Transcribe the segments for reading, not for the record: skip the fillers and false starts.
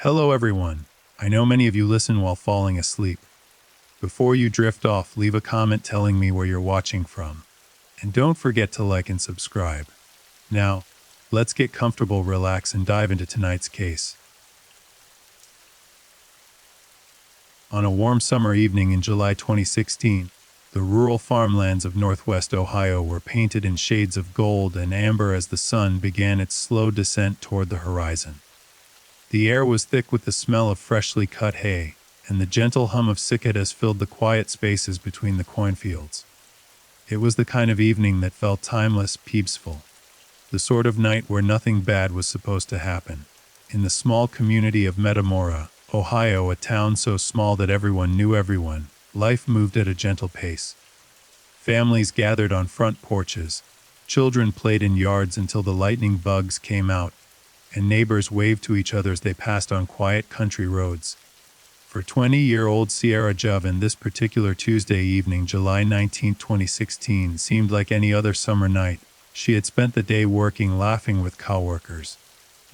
Hello everyone. I know many of you listen while falling asleep. Before you drift off, leave a comment telling me where you're watching from. And don't forget to like and subscribe. Now, let's get comfortable, relax, and dive into tonight's case. On a warm summer evening in July 2016, the rural farmlands of northwest Ohio were painted in shades of gold and amber as the sun began its slow descent toward the horizon. The air was thick with the smell of freshly cut hay, and the gentle hum of cicadas filled the quiet spaces between the cornfields. It was the kind of evening that felt timeless, peaceful. The sort of night where nothing bad was supposed to happen. In the small community of Metamora, Ohio, a town so small that everyone knew everyone, life moved at a gentle pace. Families gathered on front porches, children played in yards until the lightning bugs came out, and neighbors waved to each other as they passed on quiet country roads. For 20-year-old Sierra Joven, this particular Tuesday evening, July 19, 2016, seemed like any other summer night. She had spent the day working, laughing with coworkers,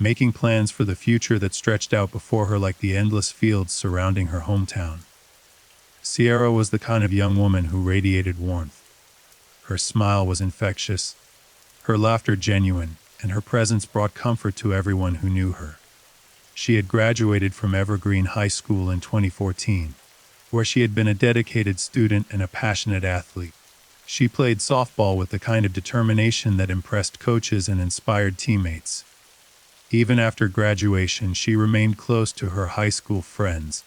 making plans for the future that stretched out before her like the endless fields surrounding her hometown. Sierra was the kind of young woman who radiated warmth. Her smile was infectious, her laughter genuine, and her presence brought comfort to everyone who knew her. She had graduated from Evergreen High School in 2014, where she had been a dedicated student and a passionate athlete. She played softball with the kind of determination that impressed coaches and inspired teammates. Even after graduation, she remained close to her high school friends,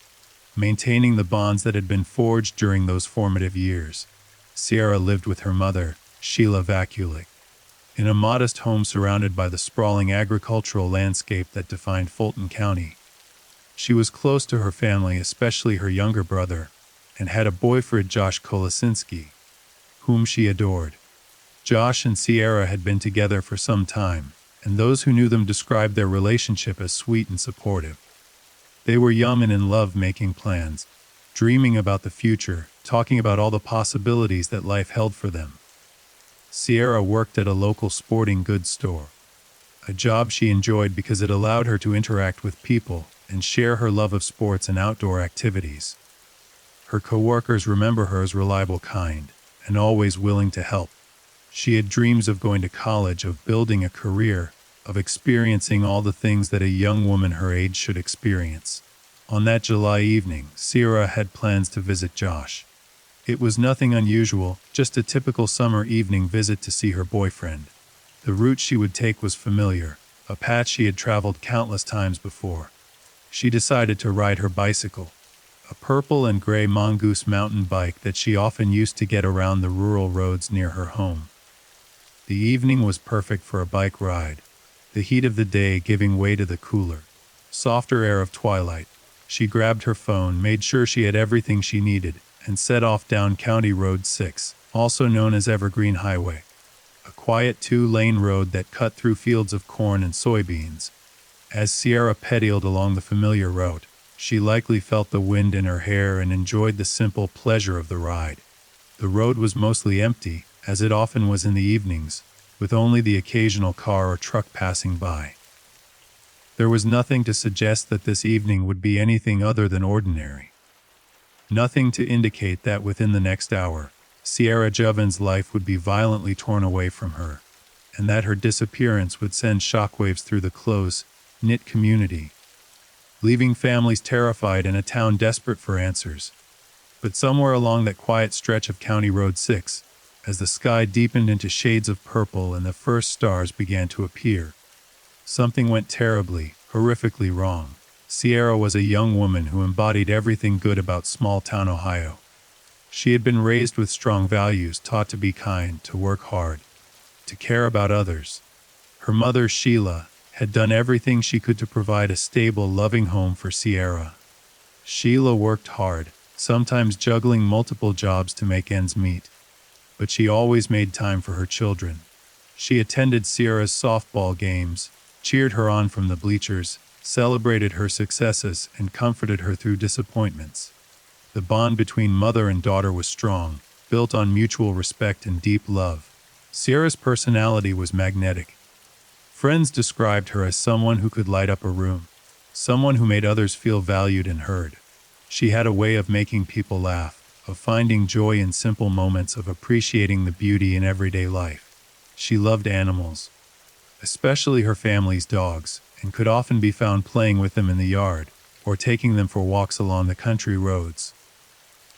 maintaining the bonds that had been forged during those formative years. Sierra lived with her mother, Sheila Vakulik, in a modest home surrounded by the sprawling agricultural landscape that defined Fulton County. She was close to her family, especially her younger brother, and had a boyfriend, Josh Kolasinski, whom she adored. Josh and Sierra had been together for some time, and those who knew them described their relationship as sweet and supportive. They were young and in love, making plans, dreaming about the future, talking about all the possibilities that life held for them. Sierra worked at a local sporting goods store, a job she enjoyed because it allowed her to interact with people and share her love of sports and outdoor activities. Her coworkers remember her as reliable, kind, and always willing to help. She had dreams of going to college, of building a career, of experiencing all the things that a young woman her age should experience. On that July evening, Sierra had plans to visit Josh. It was nothing unusual, just a typical summer evening visit to see her boyfriend. The route she would take was familiar, a path she had traveled countless times before. She decided to ride her bicycle, a purple and gray mongoose mountain bike that she often used to get around the rural roads near her home. The evening was perfect for a bike ride, the heat of the day giving way to the cooler, softer air of twilight. She grabbed her phone, made sure she had everything she needed, and set off down County Road 6, also known as Evergreen Highway, a quiet 2-lane road that cut through fields of corn and soybeans. As Sierra pedaled along the familiar route, she likely felt the wind in her hair and enjoyed the simple pleasure of the ride. The road was mostly empty, as it often was in the evenings, with only the occasional car or truck passing by. There was nothing to suggest that this evening would be anything other than ordinary. Nothing to indicate that within the next hour, Sierra Joven's life would be violently torn away from her, and that her disappearance would send shockwaves through the close-knit community, leaving families terrified and a town desperate for answers. But somewhere along that quiet stretch of County Road 6, as the sky deepened into shades of purple and the first stars began to appear, something went terribly, horrifically wrong. Sierra was a young woman who embodied everything good about small-town Ohio. She had been raised with strong values, taught to be kind, to work hard, to care about others. Her mother, Sheila, had done everything she could to provide a stable, loving home for Sierra. Sheila worked hard, sometimes juggling multiple jobs to make ends meet, but she always made time for her children. She attended Sierra's softball games, cheered her on from the bleachers, celebrated her successes, and comforted her through disappointments. The bond between mother and daughter was strong, built on mutual respect and deep love. Sierra's personality was magnetic. Friends described her as someone who could light up a room. someone who made others feel valued and heard. She had a way of making people laugh, of finding joy in simple moments, of appreciating the beauty in everyday life. She loved animals, especially her family's dogs, and could often be found playing with them in the yard, or taking them for walks along the country roads.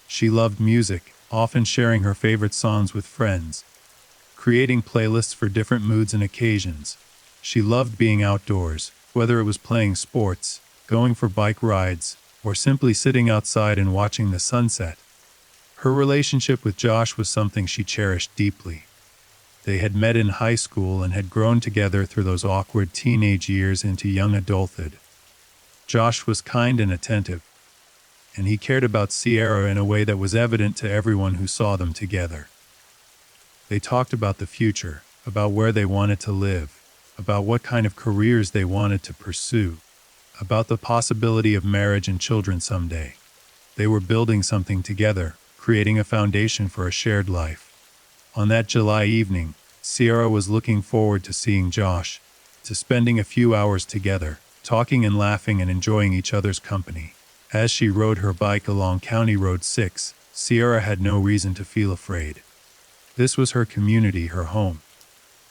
She loved music, often sharing her favorite songs with friends, creating playlists for different moods and occasions. She loved being outdoors, whether it was playing sports, going for bike rides, or simply sitting outside and watching the sunset. Her relationship with Josh was something she cherished deeply. They had met in high school and had grown together through those awkward teenage years into young adulthood. Josh was kind and attentive, and he cared about Sierra in a way that was evident to everyone who saw them together. They talked about the future, about where they wanted to live, about what kind of careers they wanted to pursue, about the possibility of marriage and children someday. They were building something together, creating a foundation for a shared life. On that July evening, Sierra was looking forward to seeing Josh, to spending a few hours together, talking and laughing and enjoying each other's company. As she rode her bike along County Road 6, Sierra had no reason to feel afraid. This was her community, her home,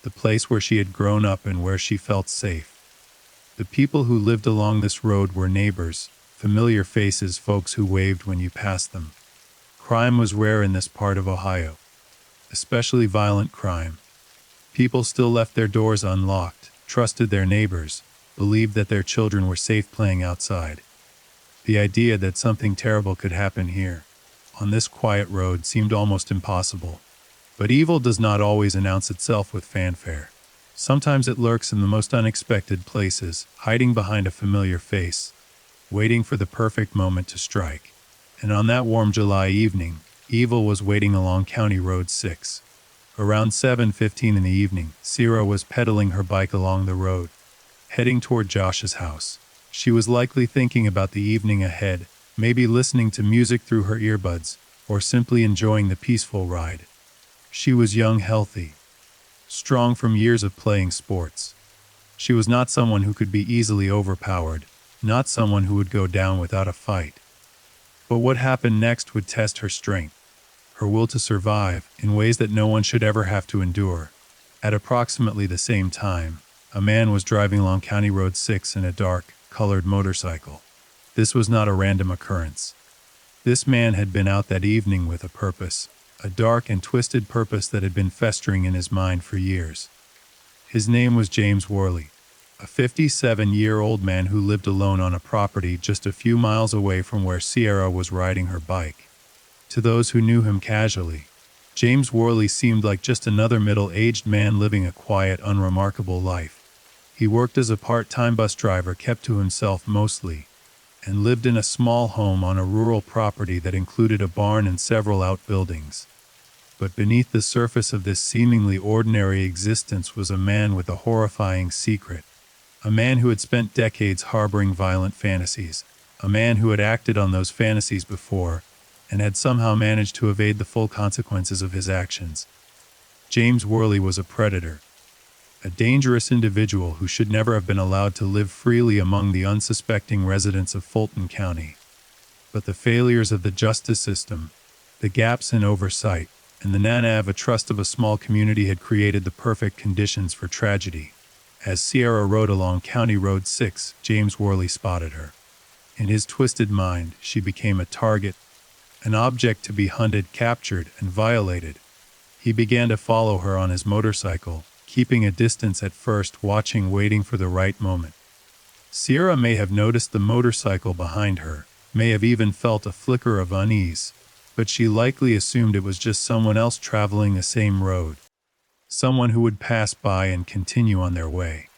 the place where she had grown up and where she felt safe. The people who lived along this road were neighbors, familiar faces, folks who waved when you passed them. Crime was rare in this part of Ohio, especially violent crime. People still left their doors unlocked, trusted their neighbors, believed that their children were safe playing outside. The idea that something terrible could happen here, on this quiet road, seemed almost impossible. But evil does not always announce itself with fanfare. Sometimes it lurks in the most unexpected places, hiding behind a familiar face, waiting for the perfect moment to strike. And on that warm July evening, evil was waiting along County Road 6. Around 7:15 in the evening, Sierra was pedaling her bike along the road, heading toward Josh's house. She was likely thinking about the evening ahead, maybe listening to music through her earbuds, or simply enjoying the peaceful ride. She was young, healthy, strong from years of playing sports. She was not someone who could be easily overpowered, not someone who would go down without a fight. But what happened next would test her strength, her will to survive, in ways that no one should ever have to endure. At approximately the same time, a man was driving along County Road 6 in a dark, colored motorcycle. This was not a random occurrence. This man had been out that evening with a purpose, a dark and twisted purpose that had been festering in his mind for years. His name was James Worley, a 57-year-old man who lived alone on a property just a few miles away from where Sierra was riding her bike. To those who knew him casually, James Worley seemed like just another middle-aged man living a quiet, unremarkable life. He worked as a part-time bus driver, kept to himself mostly, and lived in a small home on a rural property that included a barn and several outbuildings. But beneath the surface of this seemingly ordinary existence was a man with a horrifying secret. A man who had spent decades harboring violent fantasies. A man who had acted on those fantasies before, and had somehow managed to evade the full consequences of his actions. James Worley was a predator, a dangerous individual who should never have been allowed to live freely among the unsuspecting residents of Fulton County. But the failures of the justice system, the gaps in oversight, and the naïve trust of a small community had created the perfect conditions for tragedy. As Sierra rode along County Road 6, James Worley spotted her. In his twisted mind, she became a target, an object to be hunted, captured, and violated. He began to follow her on his motorcycle, keeping a distance at first, watching, waiting for the right moment. Sierra may have noticed the motorcycle behind her, may have even felt a flicker of unease, but she likely assumed it was just someone else traveling the same road, someone who would pass by and continue on their way.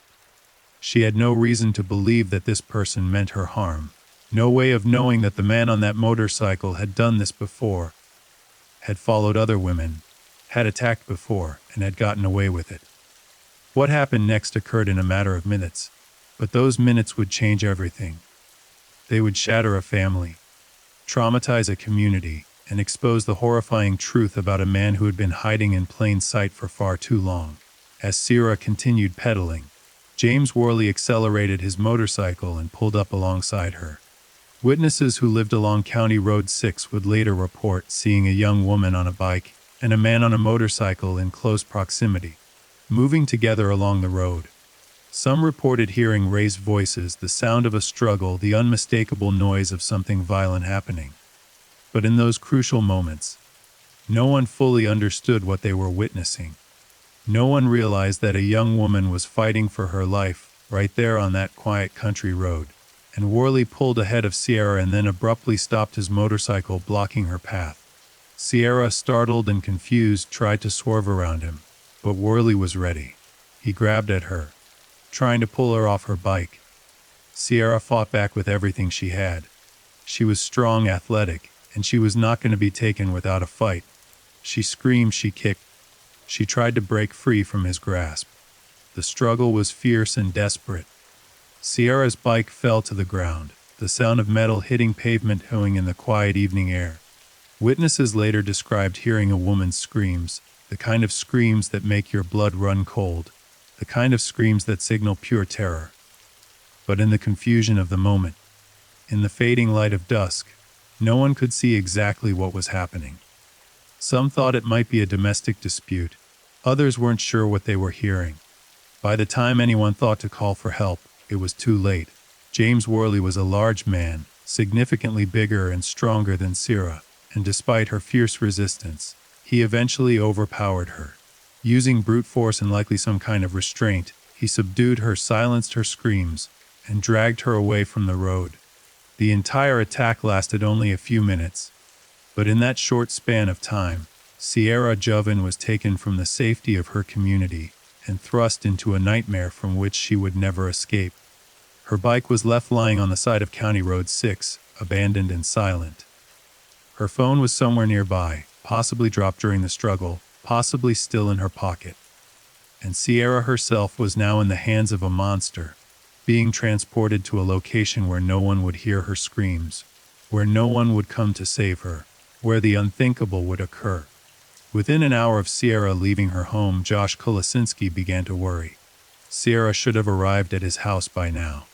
She had no reason to believe that this person meant her harm, no way of knowing that the man on that motorcycle had done this before, had followed other women, had attacked before, and had gotten away with it. What happened next occurred in a matter of minutes, but those minutes would change everything. They would shatter a family, traumatize a community, and expose the horrifying truth about a man who had been hiding in plain sight for far too long. As Sierra continued pedaling, James Worley accelerated his motorcycle and pulled up alongside her. Witnesses who lived along County Road 6 would later report seeing a young woman on a bike and a man on a motorcycle in close proximity, moving together along the road. Some reported hearing raised voices, the sound of a struggle, the unmistakable noise of something violent happening. But in those crucial moments, no one fully understood what they were witnessing. No one realized that a young woman was fighting for her life right there on that quiet country road, and Worley pulled ahead of Sierra and then abruptly stopped his motorcycle, blocking her path. Sierra, startled and confused, tried to swerve around him, but Worley was ready. He grabbed at her, trying to pull her off her bike. Sierra fought back with everything she had. She was strong, athletic, and she was not going to be taken without a fight. She screamed, she kicked. She tried to break free from his grasp. The struggle was fierce and desperate. Sierra's bike fell to the ground, the sound of metal hitting pavement echoing in the quiet evening air. Witnesses later described hearing a woman's screams, the kind of screams that make your blood run cold, the kind of screams that signal pure terror. But in the confusion of the moment, in the fading light of dusk, no one could see exactly what was happening. Some thought it might be a domestic dispute. Others weren't sure what they were hearing. By the time anyone thought to call for help, it was too late. James Worley was a large man, significantly bigger and stronger than Sierra, and despite her fierce resistance, he eventually overpowered her. Using brute force and likely some kind of restraint, he subdued her, silenced her screams, and dragged her away from the road. The entire attack lasted only a few minutes, but in that short span of time, Sierra Joven was taken from the safety of her community and thrust into a nightmare from which she would never escape. Her bike was left lying on the side of County Road 6, abandoned and silent. Her phone was somewhere nearby, possibly dropped during the struggle, possibly still in her pocket. And Sierra herself was now in the hands of a monster, being transported to a location where no one would hear her screams, where no one would come to save her, where the unthinkable would occur. Within an hour of Sierra leaving her home, Josh Kolasinski began to worry. Sierra should have arrived at his house by now.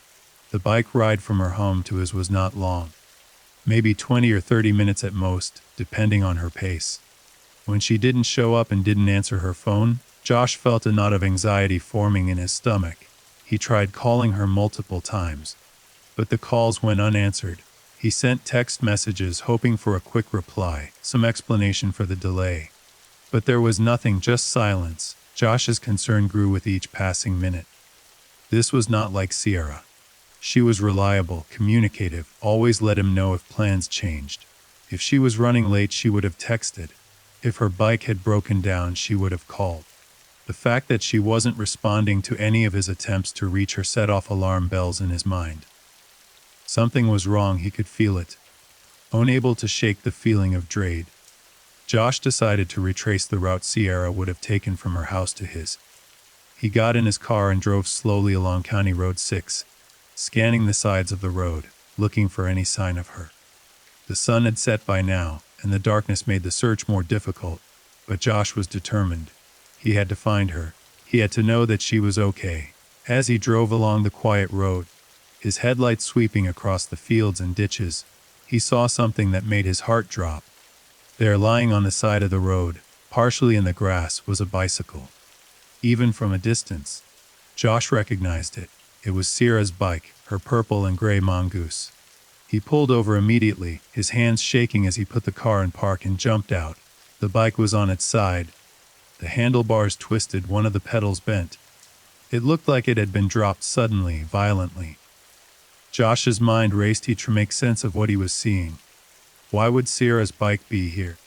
The bike ride from her home to his was not long. Maybe 20 or 30 minutes at most, depending on her pace. When she didn't show up and didn't answer her phone, Josh felt a knot of anxiety forming in his stomach. He tried calling her multiple times, but the calls went unanswered. He sent text messages hoping for a quick reply, some explanation for the delay. But there was nothing, just silence. Josh's concern grew with each passing minute. This was not like Sierra. She was reliable, communicative, always let him know if plans changed. If she was running late, she would have texted. If her bike had broken down, she would have called. The fact that she wasn't responding to any of his attempts to reach her set off alarm bells in his mind. Something was wrong, he could feel it. Unable to shake the feeling of dread, Josh decided to retrace the route Sierra would have taken from her house to his. He got in his car and drove slowly along County Road 6, scanning the sides of the road, looking for any sign of her. The sun had set by now, and the darkness made the search more difficult, but Josh was determined. He had to find her. He had to know that she was okay. As he drove along the quiet road, his headlights sweeping across the fields and ditches, he saw something that made his heart drop. There, lying on the side of the road, partially in the grass, was a bicycle. Even from a distance, Josh recognized it. It was Sierra's bike, her purple and gray mongoose. He pulled over immediately, his hands shaking as he put the car in park and jumped out. The bike was on its side. The handlebars twisted, one of the pedals bent. It looked like it had been dropped suddenly, violently. Josh's mind raced. He tried to make sense of what he was seeing. Why would Sierra's bike be here?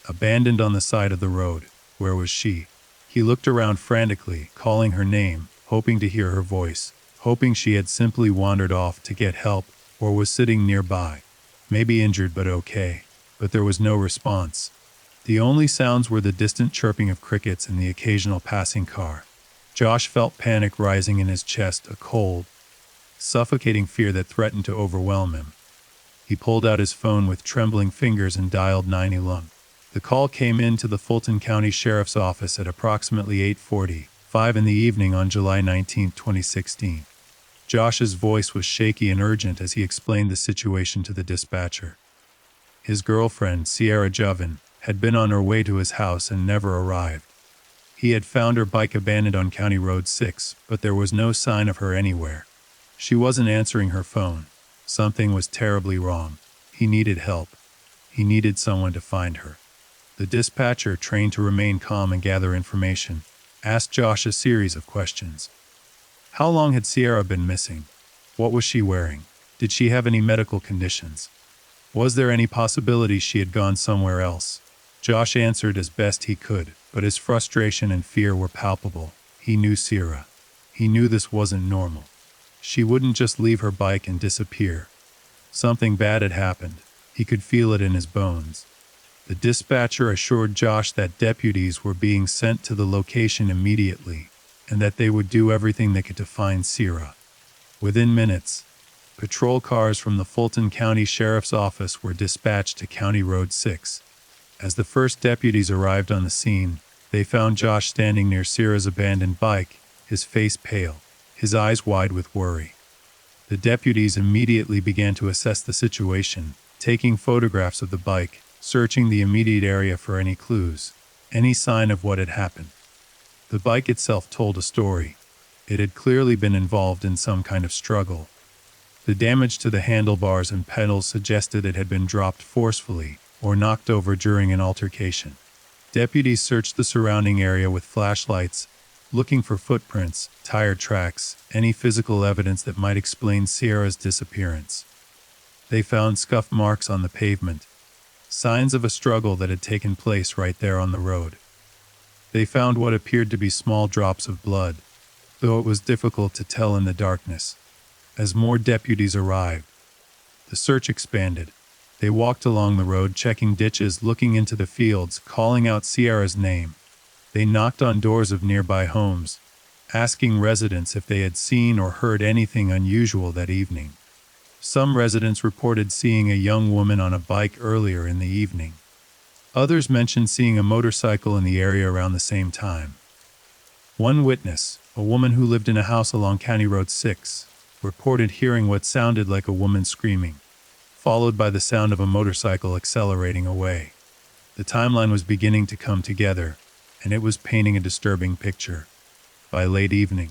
Abandoned on the side of the road. Where was she? He looked around frantically, calling her name, hoping to hear her voice, hoping she had simply wandered off to get help or was sitting nearby, maybe injured but okay. But there was no response. The only sounds were the distant chirping of crickets and the occasional passing car. Josh felt panic rising in his chest, a cold, suffocating fear that threatened to overwhelm him. He pulled out his phone with trembling fingers and dialed 911. The call came in to the Fulton County Sheriff's Office at approximately 8:40. 5 in the evening on July 19, 2016. Josh's voice was shaky and urgent as he explained the situation to the dispatcher. His girlfriend, Sierra Joven, had been on her way to his house and never arrived. He had found her bike abandoned on County Road 6, but there was no sign of her anywhere. She wasn't answering her phone. Something was terribly wrong. He needed help. He needed someone to find her. The dispatcher, trained to remain calm and gather information, asked Josh a series of questions. How long had Sierra been missing? What was she wearing? Did she have any medical conditions? Was there any possibility she had gone somewhere else? Josh answered as best he could, but his frustration and fear were palpable. He knew Sierra. He knew this wasn't normal. She wouldn't just leave her bike and disappear. Something bad had happened. He could feel it in his bones. The dispatcher assured Josh that deputies were being sent to the location immediately, and that they would do everything they could to find Sierra. Within minutes, patrol cars from the Fulton County Sheriff's Office were dispatched to County Road 6. As the first deputies arrived on the scene, they found Josh standing near Sierra's abandoned bike, his face pale, his eyes wide with worry. The deputies immediately began to assess the situation, taking photographs of the bike, searching the immediate area for any clues, any sign of what had happened. The bike itself told a story. It had clearly been involved in some kind of struggle. The damage to the handlebars and pedals suggested it had been dropped forcefully or knocked over during an altercation. Deputies searched the surrounding area with flashlights, looking for footprints, tire tracks, any physical evidence that might explain Sierra's disappearance. They found scuff marks on the pavement, signs of a struggle that had taken place right there on the road. They found what appeared to be small drops of blood, though it was difficult to tell in the darkness. As more deputies arrived, the search expanded. They walked along the road, checking ditches, looking into the fields, calling out Sierra's name. They knocked on doors of nearby homes, asking residents if they had seen or heard anything unusual that evening. Some residents reported seeing a young woman on a bike earlier in the evening. Others mentioned seeing a motorcycle in the area around the same time. One witness, a woman who lived in a house along County Road 6, reported hearing what sounded like a woman screaming, followed by the sound of a motorcycle accelerating away. The timeline was beginning to come together, and it was painting a disturbing picture. By late evening,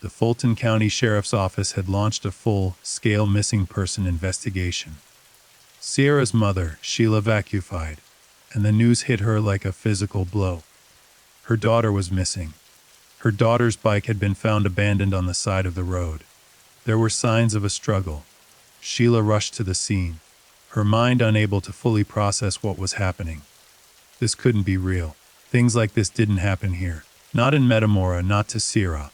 the Fulton County Sheriff's Office had launched a full-scale missing person investigation. Sierra's mother, Sheila, vacufied, and the news hit her like a physical blow. Her daughter was missing. Her daughter's bike had been found abandoned on the side of the road. There were signs of a struggle. Sheila rushed to the scene, her mind unable to fully process what was happening. This couldn't be real. Things like this didn't happen here. Not in Metamora, not to Sierra.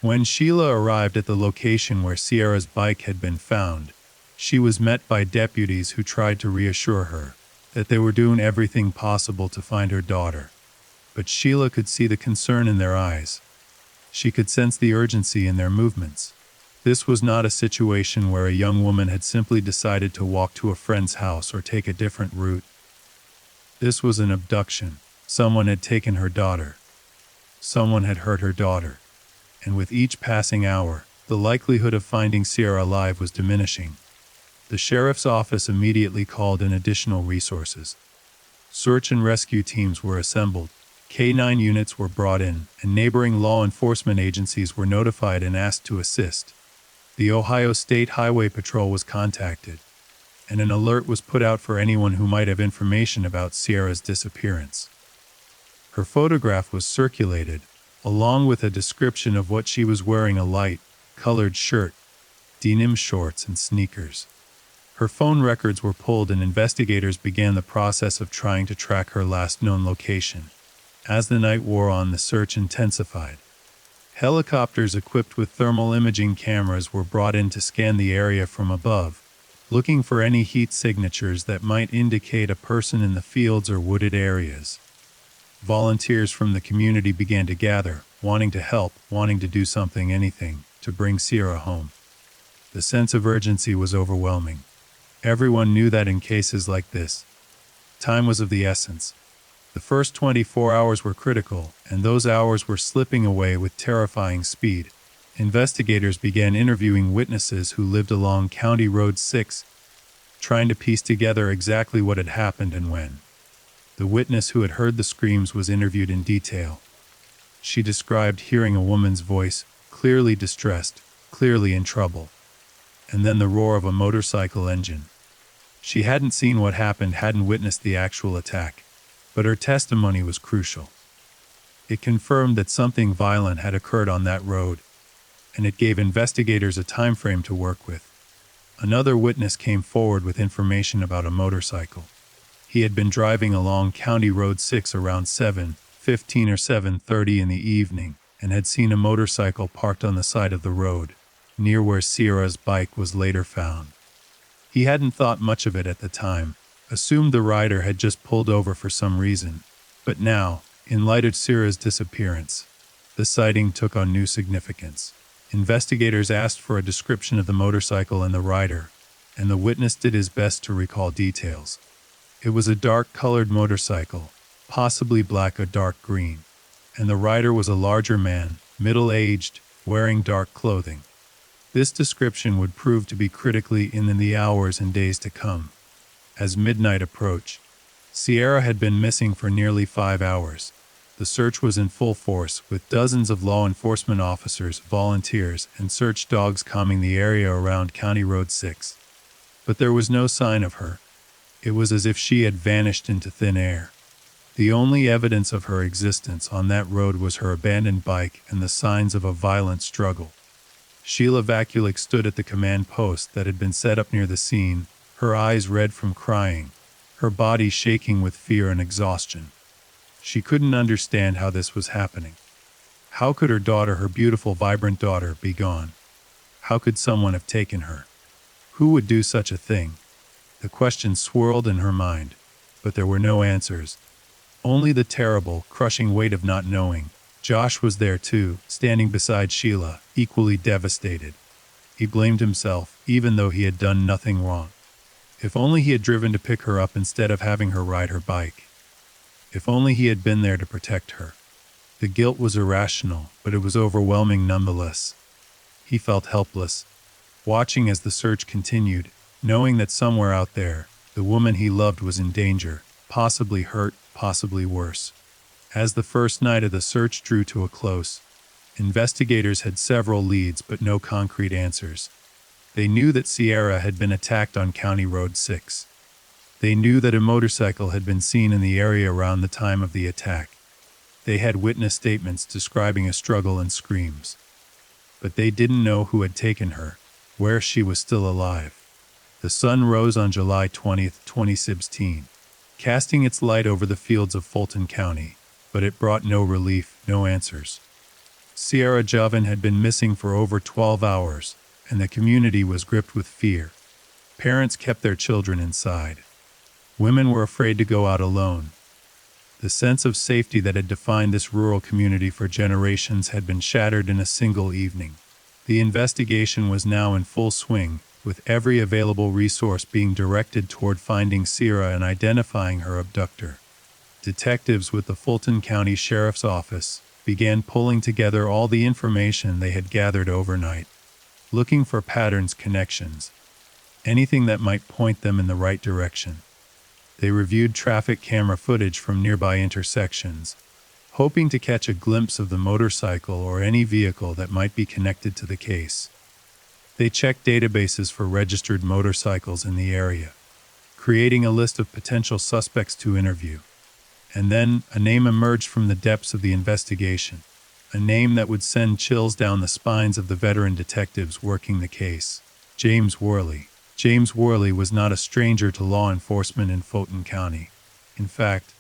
When Sheila arrived at the location where Sierra's bike had been found, she was met by deputies who tried to reassure her that they were doing everything possible to find her daughter. But Sheila could see the concern in their eyes. She could sense the urgency in their movements. This was not a situation where a young woman had simply decided to walk to a friend's house or take a different route. This was an abduction. Someone had taken her daughter. Someone had hurt her daughter. And with each passing hour, the likelihood of finding Sierra alive was diminishing. The sheriff's office immediately called in additional resources. Search and rescue teams were assembled, K-9 units were brought in, and neighboring law enforcement agencies were notified and asked to assist. The Ohio State Highway Patrol was contacted, and an alert was put out for anyone who might have information about Sierra's disappearance. Her photograph was circulated, along with a description of what she was wearing: a light, colored shirt, denim shorts, and sneakers. Her phone records were pulled and investigators began the process of trying to track her last known location. As the night wore on, the search intensified. Helicopters equipped with thermal imaging cameras were brought in to scan the area from above, looking for any heat signatures that might indicate a person in the fields or wooded areas. Volunteers from the community began to gather, wanting to help, wanting to do something, anything, to bring Sierra home. The sense of urgency was overwhelming. Everyone knew that in cases like this, time was of the essence. The first 24 hours were critical, and those hours were slipping away with terrifying speed. Investigators began interviewing witnesses who lived along County Road 6, trying to piece together exactly what had happened and when. The witness who had heard the screams was interviewed in detail. She described hearing a woman's voice, clearly distressed, clearly in trouble, and then the roar of a motorcycle engine. She hadn't seen what happened, hadn't witnessed the actual attack, but her testimony was crucial. It confirmed that something violent had occurred on that road, and it gave investigators a time frame to work with. Another witness came forward with information about a motorcycle. He had been driving along County Road 6 around 7:15 or 7:30 in the evening and had seen a motorcycle parked on the side of the road, near where Sierra's bike was later found. He hadn't thought much of it at the time, assumed the rider had just pulled over for some reason, but now, in light of Sierra's disappearance, the sighting took on new significance. Investigators asked for a description of the motorcycle and the rider, and the witness did his best to recall details. It was a dark-colored motorcycle, possibly black or dark green, and the rider was a larger man, middle-aged, wearing dark clothing. This description would prove to be critically in the hours and days to come. As midnight approached, Sierra had been missing for nearly 5 hours. The search was in full force, with dozens of law enforcement officers, volunteers, and search dogs combing the area around County Road 6. But there was no sign of her. It was as if she had vanished into thin air. The only evidence of her existence on that road was her abandoned bike and the signs of a violent struggle. Sheila Vakulik stood at the command post that had been set up near the scene, her eyes red from crying, her body shaking with fear and exhaustion. She couldn't understand how this was happening. How could her daughter, her beautiful, vibrant daughter, be gone? How could someone have taken her? Who would do such a thing? The questions swirled in her mind, but there were no answers. Only the terrible, crushing weight of not knowing. Josh was there too, standing beside Sheila, equally devastated. He blamed himself, even though he had done nothing wrong. If only he had driven to pick her up instead of having her ride her bike. If only he had been there to protect her. The guilt was irrational, but it was overwhelming nonetheless. He felt helpless, watching as the search continued, knowing that somewhere out there, the woman he loved was in danger, possibly hurt, possibly worse. As the first night of the search drew to a close, investigators had several leads but no concrete answers. They knew that Sierra had been attacked on County Road 6. They knew that a motorcycle had been seen in the area around the time of the attack. They had witness statements describing a struggle and screams. But they didn't know who had taken her, where she was still alive. The sun rose on July 20, 2016, casting its light over the fields of Fulton County, but it brought no relief, no answers. Sierra Javin had been missing for over 12 hours, and the community was gripped with fear. Parents kept their children inside. Women were afraid to go out alone. The sense of safety that had defined this rural community for generations had been shattered in a single evening. The investigation was now in full swing, with every available resource being directed toward finding Sierra and identifying her abductor. Detectives with the Fulton County Sheriff's Office began pulling together all the information they had gathered overnight, looking for patterns, connections, anything that might point them in the right direction. They reviewed traffic camera footage from nearby intersections, hoping to catch a glimpse of the motorcycle or any vehicle that might be connected to the case. They checked databases for registered motorcycles in the area, creating a list of potential suspects to interview. And then a name emerged from the depths of the investigation, a name that would send chills down the spines of the veteran detectives working the case: James Worley. James Worley was not a stranger to law enforcement in Fulton County. In fact,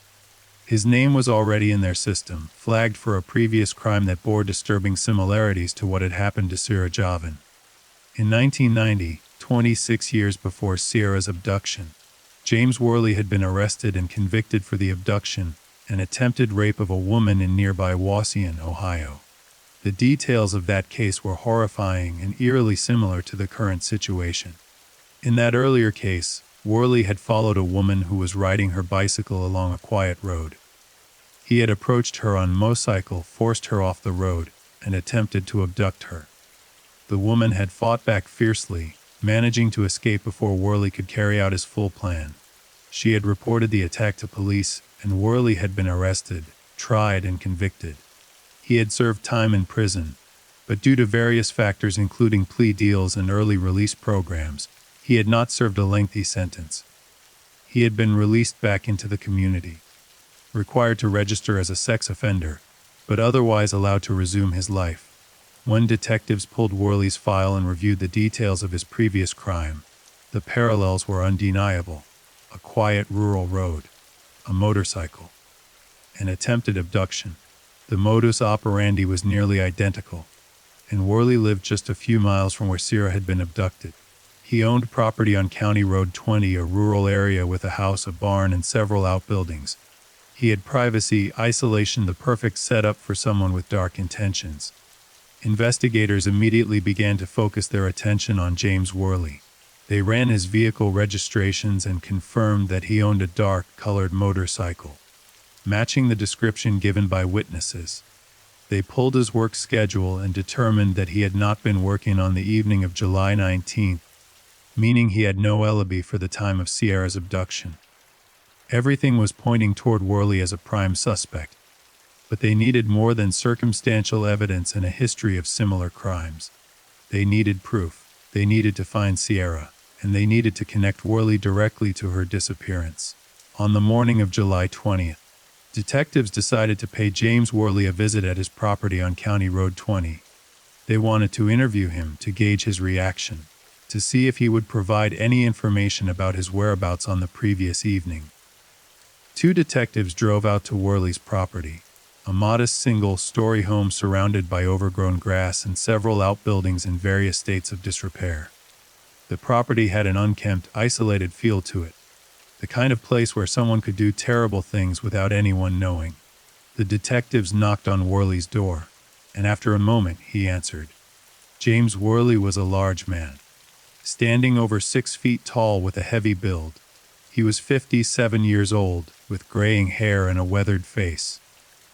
his name was already in their system, flagged for a previous crime that bore disturbing similarities to what had happened to Sierra Javin. In 1990, 26 years before Sierra's abduction, James Worley had been arrested and convicted for the abduction and attempted rape of a woman in nearby Wauseon, Ohio. The details of that case were horrifying and eerily similar to the current situation. In that earlier case, Worley had followed a woman who was riding her bicycle along a quiet road. He had approached her on motorcycle, forced her off the road, and attempted to abduct her. The woman had fought back fiercely, managing to escape before Worley could carry out his full plan. She had reported the attack to police, and Worley had been arrested, tried, and convicted. He had served time in prison, but due to various factors including plea deals and early release programs, he had not served a lengthy sentence. He had been released back into the community, required to register as a sex offender, but otherwise allowed to resume his life. When detectives pulled Worley's file and reviewed the details of his previous crime, the parallels were undeniable. A quiet rural road, a motorcycle, an attempted abduction. The modus operandi was nearly identical, and Worley lived just a few miles from where Sierra had been abducted. He owned property on County Road 20, a rural area with a house, a barn, and several outbuildings. He had privacy, isolation, the perfect setup for someone with dark intentions. Investigators immediately began to focus their attention on James Worley. They ran his vehicle registrations and confirmed that he owned a dark-colored motorcycle, matching the description given by witnesses. They pulled his work schedule and determined that he had not been working on the evening of July 19th, meaning he had no alibi for the time of Sierra's abduction. Everything was pointing toward Worley as a prime suspect, but they needed more than circumstantial evidence and a history of similar crimes. They needed proof. They needed to find Sierra, and they needed to connect Worley directly to her disappearance. On the morning of July 20th, detectives decided to pay James Worley a visit at his property on County Road 20. They wanted to interview him to gauge his reaction, to see if he would provide any information about his whereabouts on the previous evening. 2 detectives drove out to Worley's property, a modest single-story home surrounded by overgrown grass and several outbuildings in various states of disrepair. The property had an unkempt, isolated feel to it, the kind of place where someone could do terrible things without anyone knowing. The detectives knocked on Worley's door, and after a moment he answered. James Worley was a large man, standing over 6 feet tall with a heavy build. He was 57 years old, with graying hair and a weathered face.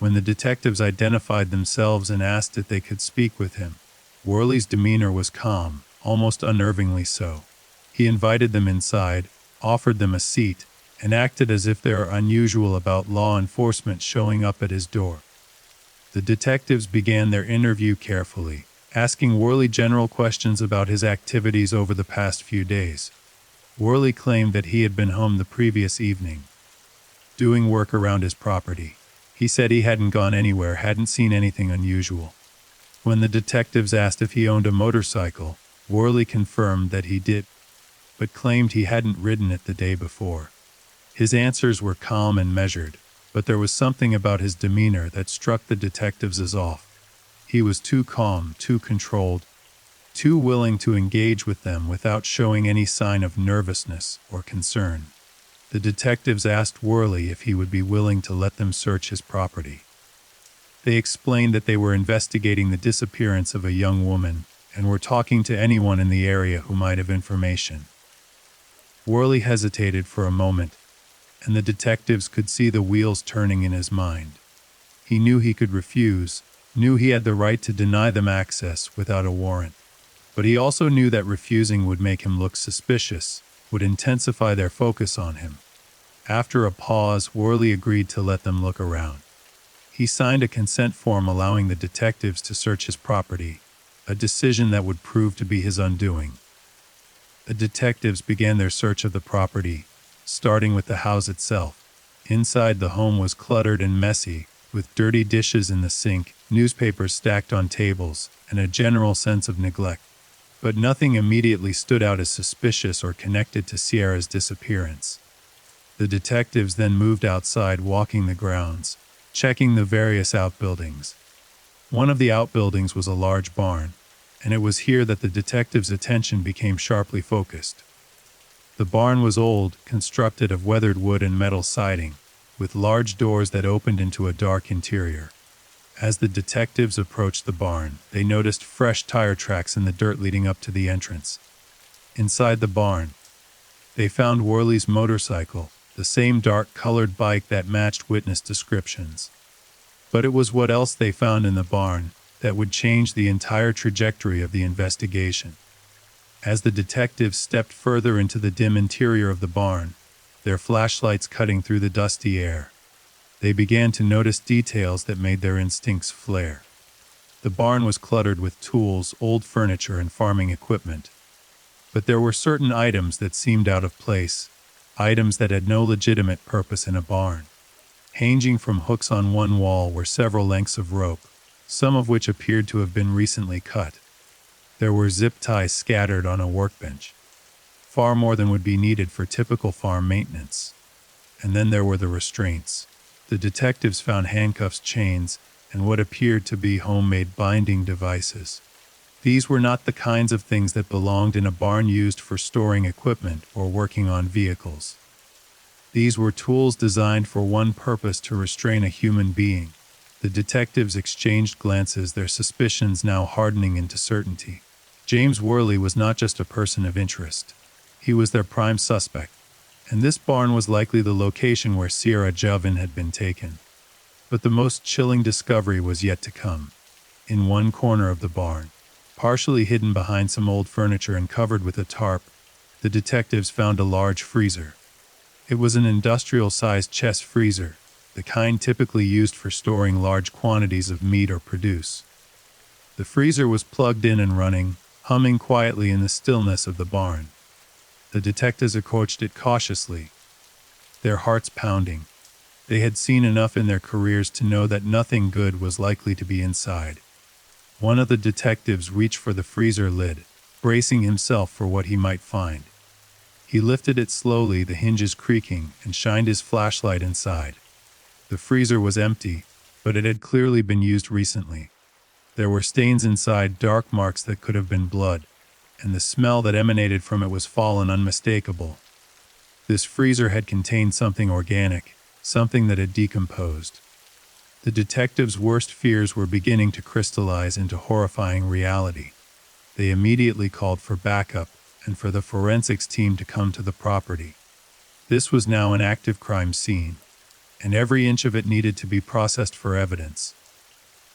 When the detectives identified themselves and asked if they could speak with him, Worley's demeanor was calm, almost unnervingly so. He invited them inside, offered them a seat, and acted as if they were unusual about law enforcement showing up at his door. The detectives began their interview carefully, asking Worley general questions about his activities over the past few days. Worley claimed that he had been home the previous evening, doing work around his property. He said he hadn't gone anywhere, hadn't seen anything unusual. When the detectives asked if he owned a motorcycle, Worley confirmed that he did, but claimed he hadn't ridden it the day before. His answers were calm and measured, but there was something about his demeanor that struck the detectives as off. He was too calm, too controlled, too willing to engage with them without showing any sign of nervousness or concern. The detectives asked Worley if he would be willing to let them search his property. They explained that they were investigating the disappearance of a young woman and were talking to anyone in the area who might have information. Worley hesitated for a moment, and the detectives could see the wheels turning in his mind. He knew he could refuse, knew he had the right to deny them access without a warrant, but he also knew that refusing would make him look suspicious, would intensify their focus on him. After a pause, Worley agreed to let them look around. He signed a consent form allowing the detectives to search his property, a decision that would prove to be his undoing. The detectives began their search of the property, starting with the house itself. Inside, the home was cluttered and messy, with dirty dishes in the sink, newspapers stacked on tables, and a general sense of neglect. But nothing immediately stood out as suspicious or connected to Sierra's disappearance. The detectives then moved outside, walking the grounds, checking the various outbuildings. One of the outbuildings was a large barn, and it was here that the detectives' attention became sharply focused. The barn was old, constructed of weathered wood and metal siding, with large doors that opened into a dark interior. As the detectives approached the barn, they noticed fresh tire tracks in the dirt leading up to the entrance. Inside the barn, they found Worley's motorcycle, the same dark-colored bike that matched witness descriptions. But it was what else they found in the barn that would change the entire trajectory of the investigation. As the detectives stepped further into the dim interior of the barn, their flashlights cutting through the dusty air, they began to notice details that made their instincts flare. The barn was cluttered with tools, old furniture, and farming equipment. But there were certain items that seemed out of place, items that had no legitimate purpose in a barn. Hanging from hooks on one wall were several lengths of rope, some of which appeared to have been recently cut. There were zip ties scattered on a workbench, far more than would be needed for typical farm maintenance. And then there were the restraints. The detectives found handcuffs, chains, and what appeared to be homemade binding devices. These were not the kinds of things that belonged in a barn used for storing equipment or working on vehicles. These were tools designed for one purpose: to restrain a human being. The detectives exchanged glances, their suspicions now hardening into certainty. James Worley was not just a person of interest. He was their prime suspect, and this barn was likely the location where Sierra Joven had been taken. But the most chilling discovery was yet to come. In one corner of the barn, partially hidden behind some old furniture and covered with a tarp, the detectives found a large freezer. It was an industrial-sized chest freezer, the kind typically used for storing large quantities of meat or produce. The freezer was plugged in and running, humming quietly in the stillness of the barn. The detectives approached it cautiously, their hearts pounding. They had seen enough in their careers to know that nothing good was likely to be inside. One of the detectives reached for the freezer lid, bracing himself for what he might find. He lifted it slowly, the hinges creaking, and shined his flashlight inside. The freezer was empty, but it had clearly been used recently. There were stains inside, dark marks that could have been blood, and the smell that emanated from it was foul and unmistakable. This freezer had contained something organic, something that had decomposed. The detectives' worst fears were beginning to crystallize into horrifying reality. They immediately called for backup and for the forensics team to come to the property. This was now an active crime scene, and every inch of it needed to be processed for evidence.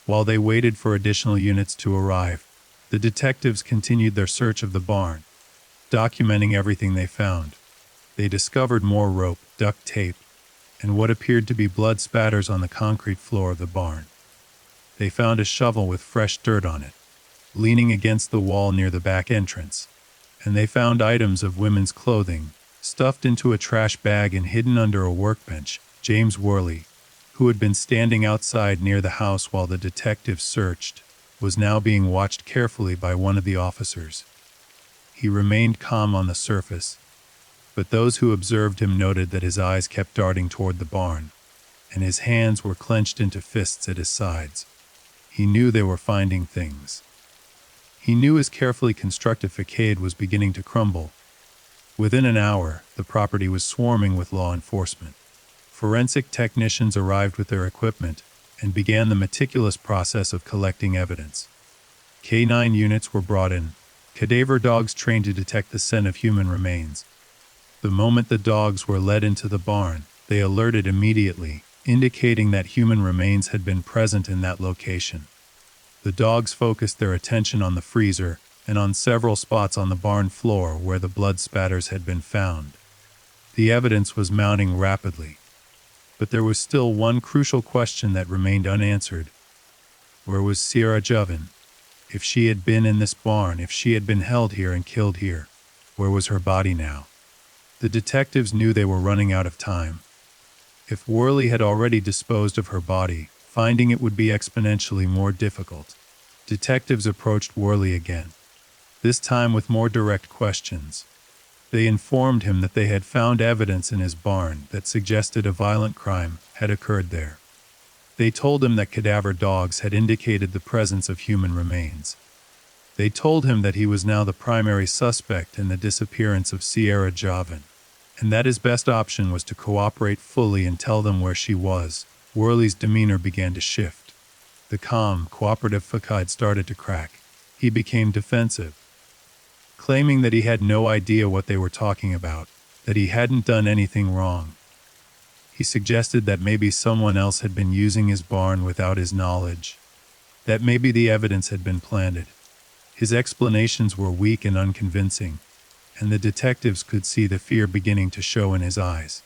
While they waited for additional units to arrive, the detectives continued their search of the barn, documenting everything they found. They discovered more rope, duct tape, and what appeared to be blood spatters on the concrete floor of the barn. They found a shovel with fresh dirt on it, leaning against the wall near the back entrance, and they found items of women's clothing, stuffed into a trash bag and hidden under a workbench. James Worley, who had been standing outside near the house while the detectives searched, was now being watched carefully by one of the officers. He remained calm on the surface, but those who observed him noted that his eyes kept darting toward the barn, and his hands were clenched into fists at his sides. He knew they were finding things. He knew his carefully constructed facade was beginning to crumble. Within an hour, the property was swarming with law enforcement. Forensic technicians arrived with their equipment and began the meticulous process of collecting evidence. K9 units were brought in, cadaver dogs trained to detect the scent of human remains. The moment the dogs were led into the barn, they alerted immediately, indicating that human remains had been present in that location. The dogs focused their attention on the freezer and on several spots on the barn floor where the blood spatters had been found. The evidence was mounting rapidly, but there was still one crucial question that remained unanswered. Where was Sierra Joven? If she had been in this barn, if she had been held here and killed here, where was her body now? The detectives knew they were running out of time. If Worley had already disposed of her body, finding it would be exponentially more difficult. Detectives approached Worley again, this time with more direct questions. They informed him that they had found evidence in his barn that suggested a violent crime had occurred there. They told him that cadaver dogs had indicated the presence of human remains. They told him that he was now the primary suspect in the disappearance of Sierra Joven, and that his best option was to cooperate fully and tell them where she was. Worley's demeanor began to shift. The calm, cooperative facade started to crack. He became defensive, claiming that he had no idea what they were talking about, that he hadn't done anything wrong. He suggested that maybe someone else had been using his barn without his knowledge, that maybe the evidence had been planted. His explanations were weak and unconvincing, and the detectives could see the fear beginning to show in his eyes.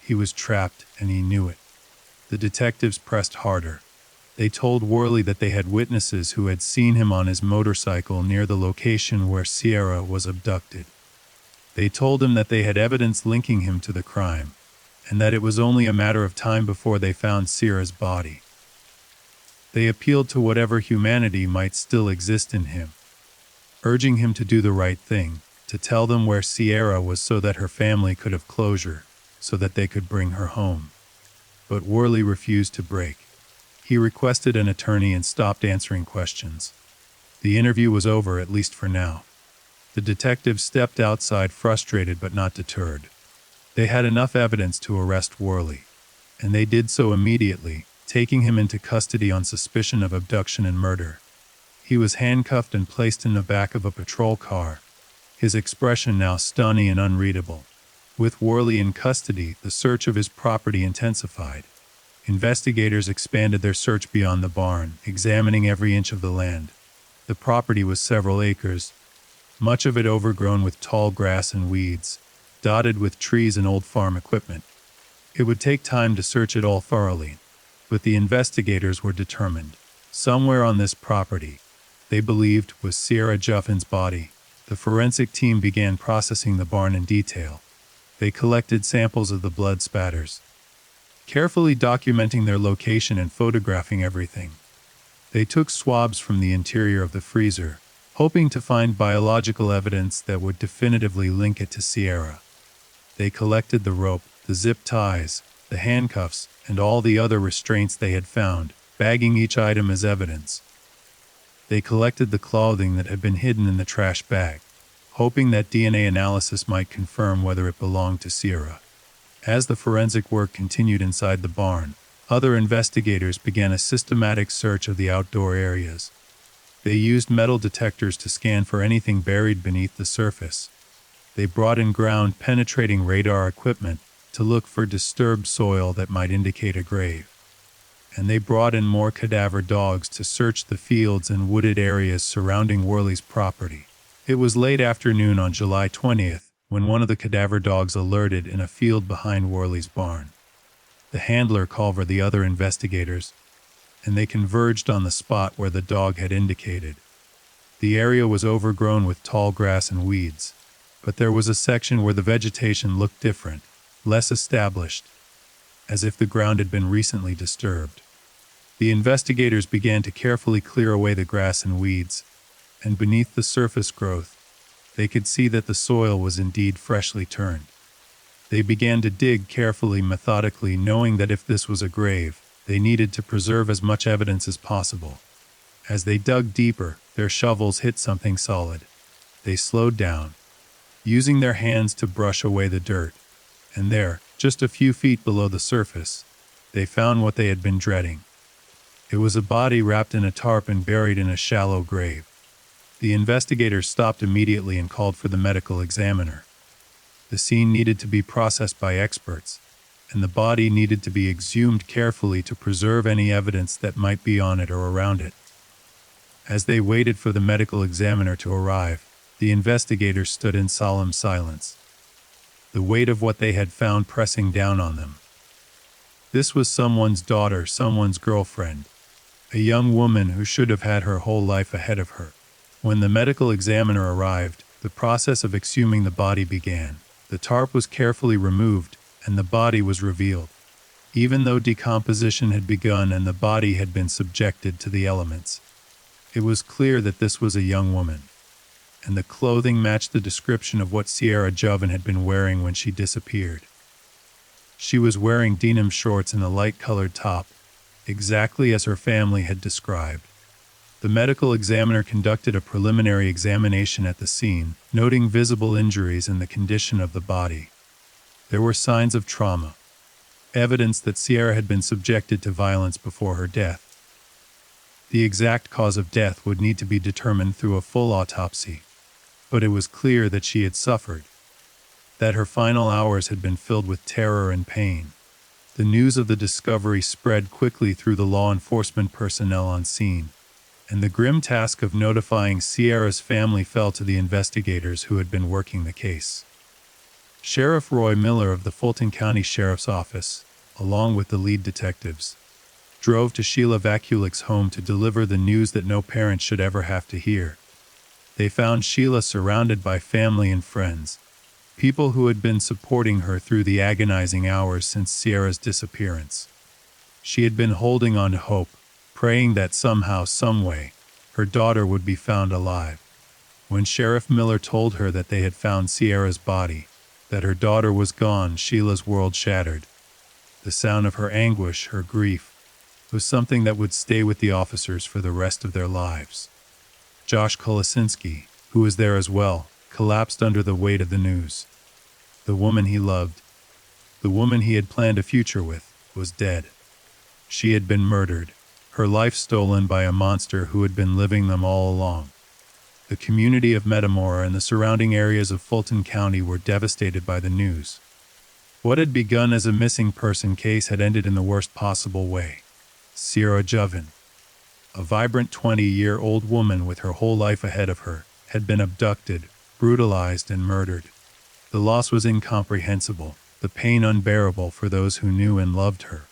He was trapped, and he knew it. The detectives pressed harder. They told Worley that they had witnesses who had seen him on his motorcycle near the location where Sierra was abducted. They told him that they had evidence linking him to the crime, and that it was only a matter of time before they found Sierra's body. They appealed to whatever humanity might still exist in him, urging him to do the right thing, to tell them where Sierra was so that her family could have closure, so that they could bring her home. But Worley refused to break. He requested an attorney and stopped answering questions. The interview was over, at least for now. The detectives stepped outside, frustrated but not deterred. They had enough evidence to arrest Worley, and they did so immediately, taking him into custody on suspicion of abduction and murder. He was handcuffed and placed in the back of a patrol car, his expression now stony and unreadable. With Worley in custody, the search of his property intensified. Investigators expanded their search beyond the barn, examining every inch of the land. The property was several acres, much of it overgrown with tall grass and weeds, dotted with trees and old farm equipment. It would take time to search it all thoroughly, but the investigators were determined. Somewhere on this property, they believed, was Sierra Juffin's body. The forensic team began processing the barn in detail. They collected samples of the blood spatters, carefully documenting their location and photographing everything. They took swabs from the interior of the freezer, hoping to find biological evidence that would definitively link it to Sierra. They collected the rope, the zip ties, the handcuffs, and all the other restraints they had found, bagging each item as evidence. They collected the clothing that had been hidden in the trash bag, hoping that DNA analysis might confirm whether it belonged to Sierra. As the forensic work continued inside the barn, other investigators began a systematic search of the outdoor areas. They used metal detectors to scan for anything buried beneath the surface. They brought in ground-penetrating radar equipment to look for disturbed soil that might indicate a grave. And they brought in more cadaver dogs to search the fields and wooded areas surrounding Worley's property. It was late afternoon on July 20th when one of the cadaver dogs alerted in a field behind Worley's barn. The handler called for the other investigators, and they converged on the spot where the dog had indicated. The area was overgrown with tall grass and weeds, but there was a section where the vegetation looked different, less established, as if the ground had been recently disturbed. The investigators began to carefully clear away the grass and weeds, and beneath the surface growth, they could see that the soil was indeed freshly turned. They began to dig carefully, methodically, knowing that if this was a grave, they needed to preserve as much evidence as possible. As they dug deeper, their shovels hit something solid. They slowed down, using their hands to brush away the dirt, and there, just a few feet below the surface, they found what they had been dreading. It was a body wrapped in a tarp and buried in a shallow grave. The investigators stopped immediately and called for the medical examiner. The scene needed to be processed by experts, and the body needed to be exhumed carefully to preserve any evidence that might be on it or around it. As they waited for the medical examiner to arrive, the investigators stood in solemn silence, the weight of what they had found pressing down on them. This was someone's daughter, someone's girlfriend, a young woman who should have had her whole life ahead of her. When the medical examiner arrived, the process of exhuming the body began. The tarp was carefully removed, and the body was revealed. Even though decomposition had begun and the body had been subjected to the elements, it was clear that this was a young woman, and the clothing matched the description of what Sierra Joven had been wearing when she disappeared. She was wearing denim shorts and a light-colored top, exactly as her family had described. The medical examiner conducted a preliminary examination at the scene, noting visible injuries and the condition of the body. There were signs of trauma, evidence that Sierra had been subjected to violence before her death. The exact cause of death would need to be determined through a full autopsy, but it was clear that she had suffered, that her final hours had been filled with terror and pain. The news of the discovery spread quickly through the law enforcement personnel on scene, and the grim task of notifying Sierra's family fell to the investigators who had been working the case. Sheriff Roy Miller of the Fulton County Sheriff's Office, along with the lead detectives, drove to Sheila Vakulik's home to deliver the news that no parent should ever have to hear. They found Sheila surrounded by family and friends, people who had been supporting her through the agonizing hours since Sierra's disappearance. She had been holding on to hope, praying that somehow, someway, her daughter would be found alive. When Sheriff Miller told her that they had found Sierra's body, that her daughter was gone, Sheila's world shattered. The sound of her anguish, her grief, was something that would stay with the officers for the rest of their lives. Josh Kolasinski, who was there as well, collapsed under the weight of the news. The woman he loved, the woman he had planned a future with, was dead. She had been murdered, her life stolen by a monster who had been living them all along. The community of Metamora and the surrounding areas of Fulton County were devastated by the news. What had begun as a missing person case had ended in the worst possible way. Sierra Joven, a vibrant 20-year-old woman with her whole life ahead of her, had been abducted, brutalized, and murdered. The loss was incomprehensible, the pain unbearable for those who knew and loved her.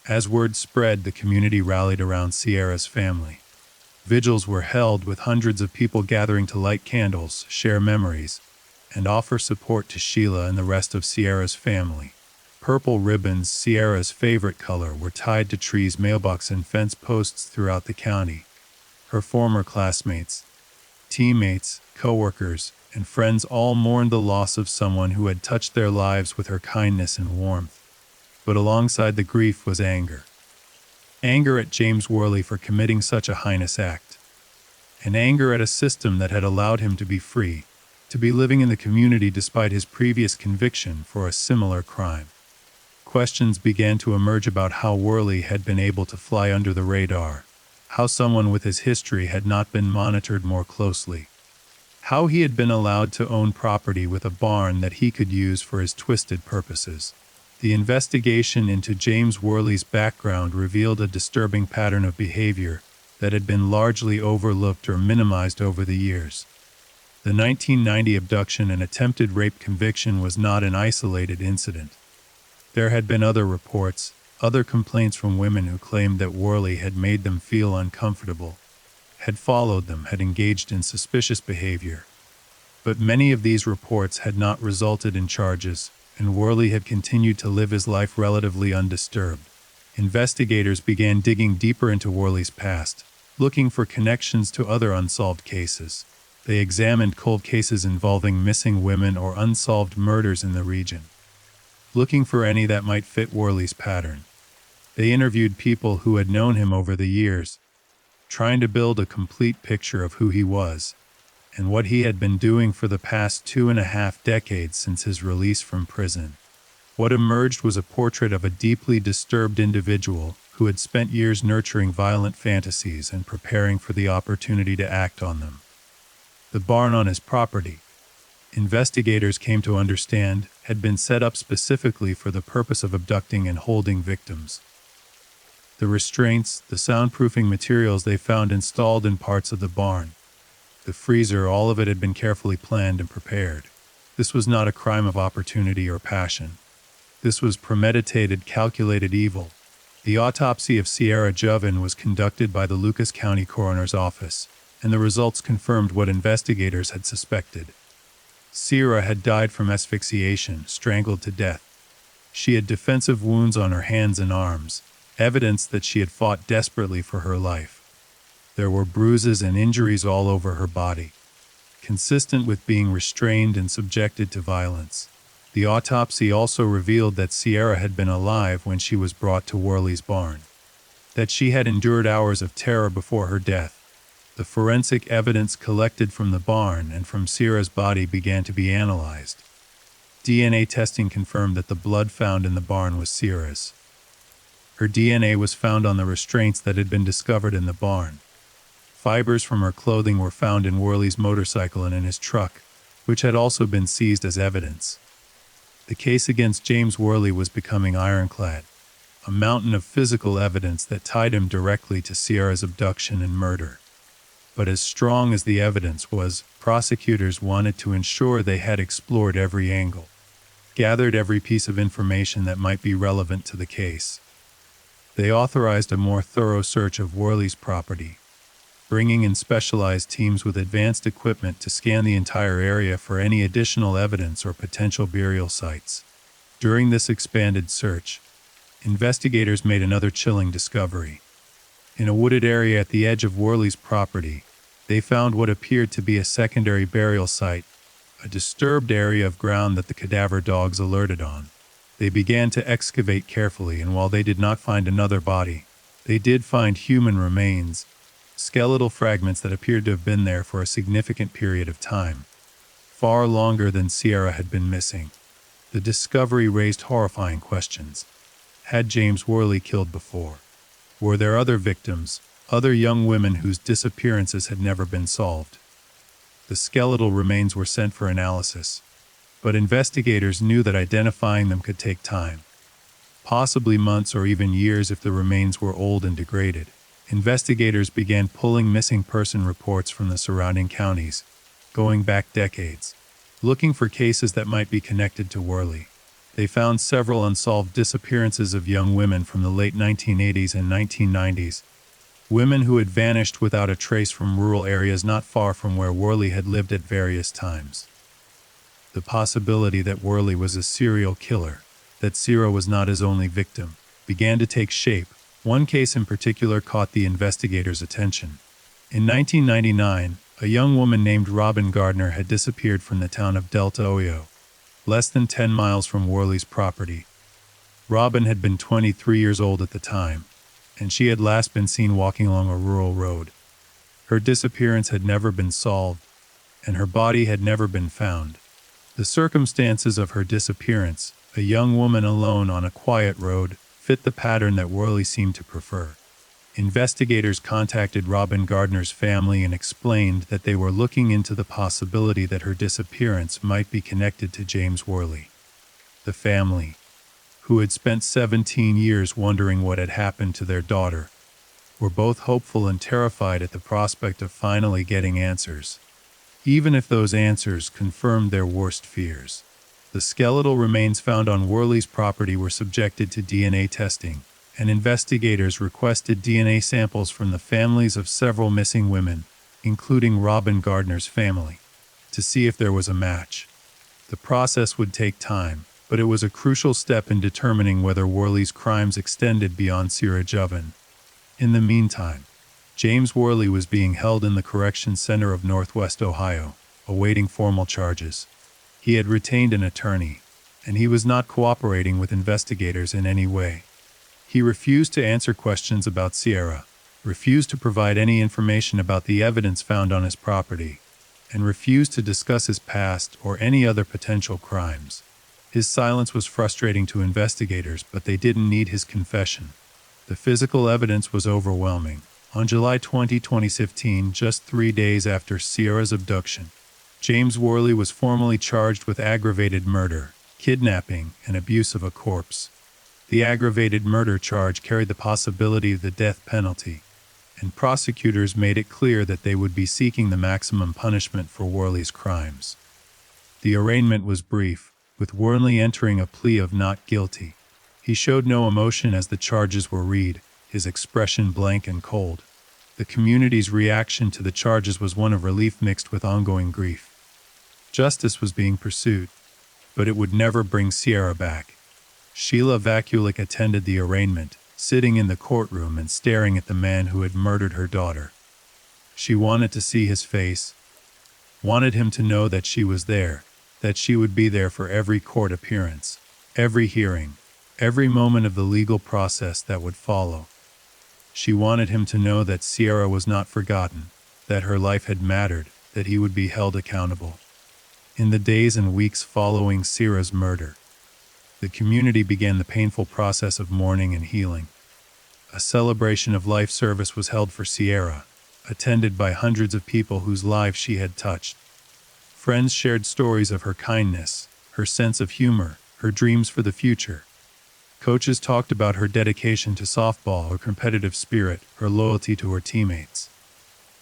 As word spread, the community rallied around Sierra's family. Vigils were held with hundreds of people gathering to light candles, share memories, and offer support to Sheila and the rest of Sierra's family. Purple ribbons, Sierra's favorite color, were tied to trees, mailbox, and fence posts throughout the county. Her former classmates, teammates, co-workers, and friends all mourned the loss of someone who had touched their lives with her kindness and warmth. But alongside the grief was anger. Anger at James Worley for committing such a heinous act. And anger at a system that had allowed him to be free, to be living in the community despite his previous conviction for a similar crime. Questions began to emerge about how Worley had been able to fly under the radar, how someone with his history had not been monitored more closely, how he had been allowed to own property with a barn that he could use for his twisted purposes. The investigation into James Worley's background revealed a disturbing pattern of behavior that had been largely overlooked or minimized over the years. The 1990 abduction and attempted rape conviction was not an isolated incident. There had been other reports, other complaints from women who claimed that Worley had made them feel uncomfortable, had followed them, had engaged in suspicious behavior. But many of these reports had not resulted in charges, and Worley had continued to live his life relatively undisturbed. Investigators began digging deeper into Worley's past, looking for connections to other unsolved cases. They examined cold cases involving missing women or unsolved murders in the region, looking for any that might fit Worley's pattern. They interviewed people who had known him over the years, trying to build a complete picture of who he was and what he had been doing for the past 2.5 decades since his release from prison. What emerged was a portrait of a deeply disturbed individual who had spent years nurturing violent fantasies and preparing for the opportunity to act on them. The barn on his property, investigators came to understand, had been set up specifically for the purpose of abducting and holding victims. The restraints, the soundproofing materials they found installed in parts of the barn, the freezer, all of it had been carefully planned and prepared. This was not a crime of opportunity or passion. This was premeditated, calculated evil. The autopsy of Sierra Joven was conducted by the Lucas County Coroner's Office, and the results confirmed what investigators had suspected. Sierra had died from asphyxiation, strangled to death. She had defensive wounds on her hands and arms, evidence that she had fought desperately for her life. There were bruises and injuries all over her body, consistent with being restrained and subjected to violence. The autopsy also revealed that Sierra had been alive when she was brought to Worley's barn, that she had endured hours of terror before her death. The forensic evidence collected from the barn and from Sierra's body began to be analyzed. DNA testing confirmed that the blood found in the barn was Sierra's. Her DNA was found on the restraints that had been discovered in the barn. Fibers from her clothing were found in Worley's motorcycle and in his truck, which had also been seized as evidence. The case against James Worley was becoming ironclad. a mountain of physical evidence that tied him directly to Sierra's abduction and murder. But as strong as the evidence was, prosecutors wanted to ensure they had explored every angle, gathered every piece of information that might be relevant to the case. They authorized a more thorough search of Worley's property, bringing in specialized teams with advanced equipment to scan the entire area for any additional evidence or potential burial sites. During this expanded search, investigators made another chilling discovery. In a wooded area at the edge of Worley's property, they found what appeared to be a secondary burial site, a disturbed area of ground that the cadaver dogs alerted on. They began to excavate carefully, and while they did not find another body, they did find human remains, skeletal fragments that appeared to have been there for a significant period of time, far longer than Sierra had been missing. The discovery raised horrifying questions. Had James Worley killed before? Were there other victims, other young women whose disappearances had never been solved? The skeletal remains were sent for analysis, but investigators knew that identifying them could take time, possibly months or even years if the remains were old and degraded. Investigators began pulling missing person reports from the surrounding counties, going back decades, looking for cases that might be connected to Worley. They found several unsolved disappearances of young women from the late 1980s and 1990s, women who had vanished without a trace from rural areas not far from where Worley had lived at various times. The possibility that Worley was a serial killer, that Sierra was not his only victim, began to take shape. One case in particular caught the investigators' attention. In 1999, a young woman named Robin Gardner had disappeared from the town of Delta Oyo, less than 10 miles from Worley's property. Robin had been 23 years old at the time, and she had last been seen walking along a rural road. Her disappearance had never been solved, and her body had never been found. The circumstances of her disappearance, a young woman alone on a quiet road, fit the pattern that Worley seemed to prefer. Investigators contacted Robin Gardner's family and explained that they were looking into the possibility that her disappearance might be connected to James Worley. The family, who had spent 17 years wondering what had happened to their daughter, were both hopeful and terrified at the prospect of finally getting answers, even if those answers confirmed their worst fears. The skeletal remains found on Worley's property were subjected to DNA testing, and investigators requested DNA samples from the families of several missing women, including Robin Gardner's family, to see if there was a match. The process would take time, but it was a crucial step in determining whether Worley's crimes extended beyond Sierra Joven. In the meantime, James Worley was being held in the Correction Center of Northwest Ohio, awaiting formal charges. He had retained an attorney, and he was not cooperating with investigators in any way. He refused to answer questions about Sierra, refused to provide any information about the evidence found on his property, and refused to discuss his past or any other potential crimes. His silence was frustrating to investigators, but they didn't need his confession. The physical evidence was overwhelming. On July 20, 2015, just 3 days after Sierra's abduction, James Worley was formally charged with aggravated murder, kidnapping, and abuse of a corpse. The aggravated murder charge carried the possibility of the death penalty, and prosecutors made it clear that they would be seeking the maximum punishment for Worley's crimes. The arraignment was brief, with Worley entering a plea of not guilty. He showed no emotion as the charges were read, his expression blank and cold. The community's reaction to the charges was one of relief mixed with ongoing grief. Justice was being pursued, but it would never bring Sierra back. Sheila Vakulik attended the arraignment, sitting in the courtroom and staring at the man who had murdered her daughter. She wanted to see his face, wanted him to know that she was there, that she would be there for every court appearance, every hearing, every moment of the legal process that would follow. She wanted him to know that Sierra was not forgotten, that her life had mattered, that he would be held accountable. In the days and weeks following Sierra's murder, the community began the painful process of mourning and healing. A celebration of life service was held for Sierra, attended by hundreds of people whose lives she had touched. Friends shared stories of her kindness, her sense of humor, her dreams for the future. Coaches talked about her dedication to softball, her competitive spirit, her loyalty to her teammates.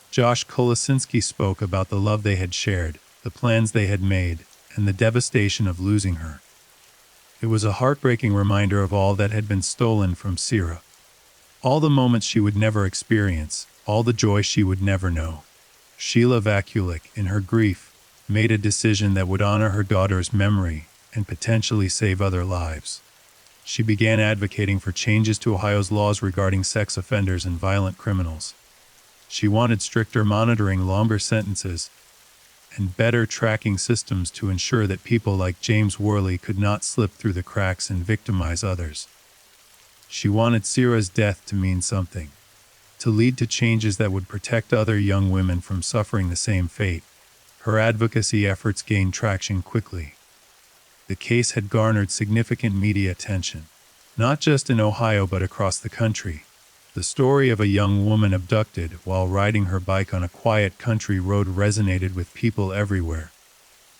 Josh Kolasinski spoke about the love they had shared, the plans they had made, and the devastation of losing her. It was a heartbreaking reminder of all that had been stolen from Sierra. All the moments she would never experience, all the joy she would never know. Sheila Vakulik, in her grief, made a decision that would honor her daughter's memory and potentially save other lives. She began advocating for changes to Ohio's laws regarding sex offenders and violent criminals. She wanted stricter monitoring, longer sentences, and better tracking systems to ensure that people like James Worley could not slip through the cracks and victimize others. She wanted Sierra's death to mean something, to lead to changes that would protect other young women from suffering the same fate. Her advocacy efforts gained traction quickly. The case had garnered significant media attention, not just in Ohio but across the country. The story of a young woman abducted while riding her bike on a quiet country road resonated with people everywhere,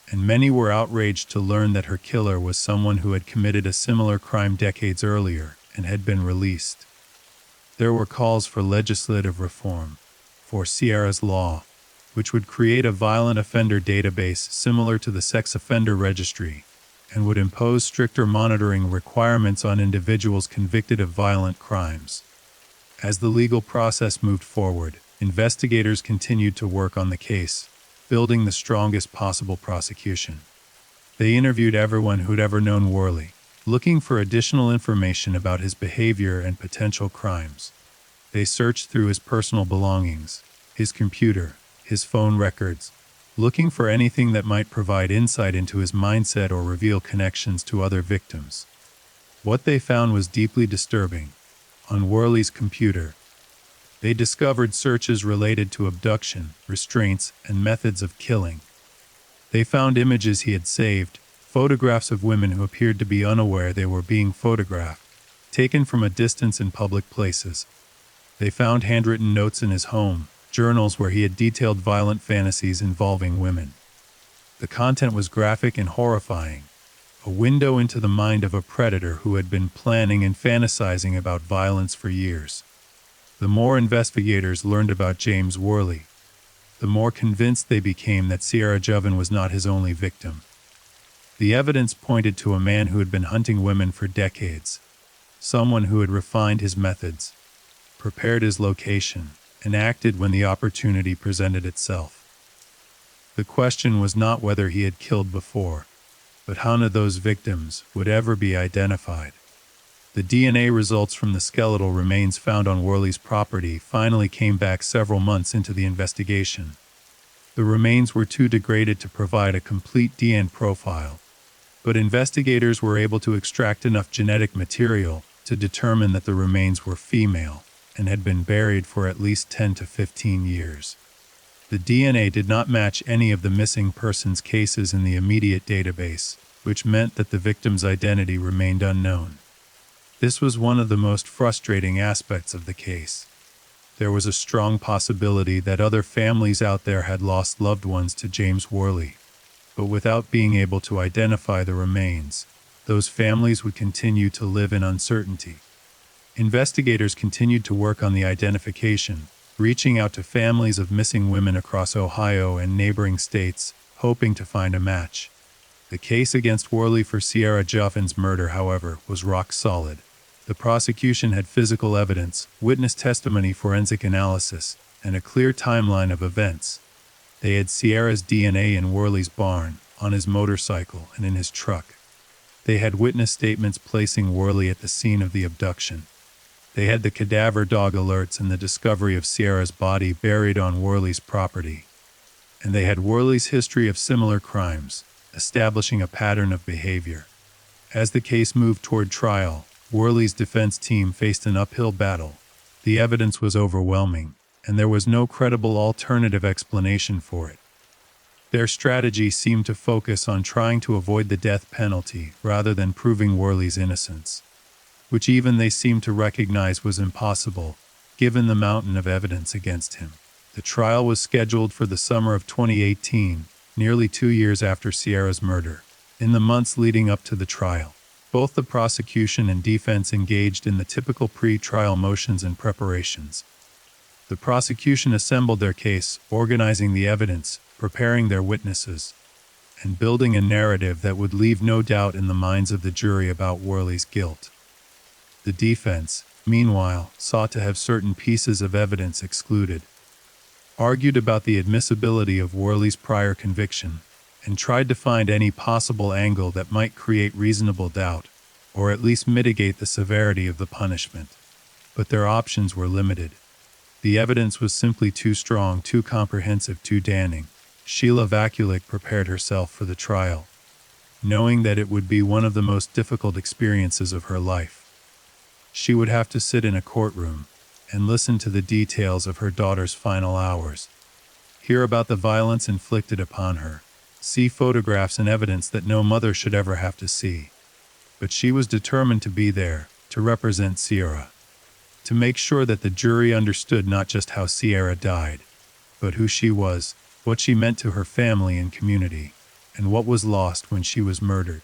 and many were outraged to learn that her killer was someone who had committed a similar crime decades earlier and had been released. There were calls for legislative reform, for Sierra's law, which would create a violent offender database similar to the sex offender registry, and would impose stricter monitoring requirements on individuals convicted of violent crimes. As the legal process moved forward, investigators continued to work on the case, building the strongest possible prosecution. They interviewed everyone who'd ever known Worley, looking for additional information about his behavior and potential crimes. They searched through his personal belongings, his computer, his phone records, looking for anything that might provide insight into his mindset or reveal connections to other victims. What they found was deeply disturbing. On Worley's computer, they discovered searches related to abduction, restraints, and methods of killing. They found images he had saved, photographs of women who appeared to be unaware they were being photographed, taken from a distance in public places. They found handwritten notes in his home, journals where he had detailed violent fantasies involving women. The content was graphic and horrifying, a window into the mind of a predator who had been planning and fantasizing about violence for years. The more investigators learned about James Worley, the more convinced they became that Sierra Joven was not his only victim. The evidence pointed to a man who had been hunting women for decades, someone who had refined his methods, prepared his location, and acted when the opportunity presented itself. The question was not whether he had killed before, but how none of those victims would ever be identified. The DNA results from the skeletal remains found on Worley's property finally came back several months into the investigation. The remains were too degraded to provide a complete DNA profile, but investigators were able to extract enough genetic material to determine that the remains were female and had been buried for at least 10 to 15 years. The DNA did not match any of the missing persons cases in the immediate database, which meant that the victim's identity remained unknown. This was one of the most frustrating aspects of the case. There was a strong possibility that other families out there had lost loved ones to James Worley, but without being able to identify the remains, those families would continue to live in uncertainty. Investigators continued to work on the identification, reaching out to families of missing women across Ohio and neighboring states, hoping to find a match. The case against Worley for Sierra Joven's murder, however, was rock solid. The prosecution had physical evidence, witness testimony, forensic analysis, and a clear timeline of events. They had Sierra's DNA in Worley's barn, on his motorcycle, and in his truck. They had witness statements placing Worley at the scene of the abduction. They had the cadaver dog alerts and the discovery of Sierra's body buried on Worley's property. And they had Worley's history of similar crimes, establishing a pattern of behavior. As the case moved toward trial, Worley's defense team faced an uphill battle. The evidence was overwhelming, and there was no credible alternative explanation for it. Their strategy seemed to focus on trying to avoid the death penalty rather than proving Worley's innocence, which even they seemed to recognize was impossible, given the mountain of evidence against him. The trial was scheduled for the summer of 2018, nearly 2 years after Sierra's murder. In the months leading up to the trial, Both the prosecution and defense engaged in the typical pre-trial motions and preparations. The prosecution assembled their case, organizing the evidence, preparing their witnesses, and building a narrative that would leave no doubt in the minds of the jury about Worley's guilt. The defense, meanwhile, sought to have certain pieces of evidence excluded, argued about the admissibility of Worley's prior conviction, and tried to find any possible angle that might create reasonable doubt, or at least mitigate the severity of the punishment. But their options were limited. The evidence was simply too strong, too comprehensive, too damning. Sheila Vakulik prepared herself for the trial, knowing that it would be one of the most difficult experiences of her life. She would have to sit in a courtroom and listen to the details of her daughter's final hours, hear about the violence inflicted upon her, see photographs and evidence that no mother should ever have to see. But she was determined to be there, to represent Sierra, to make sure that the jury understood not just how Sierra died, but who she was, what she meant to her family and community, and what was lost when she was murdered.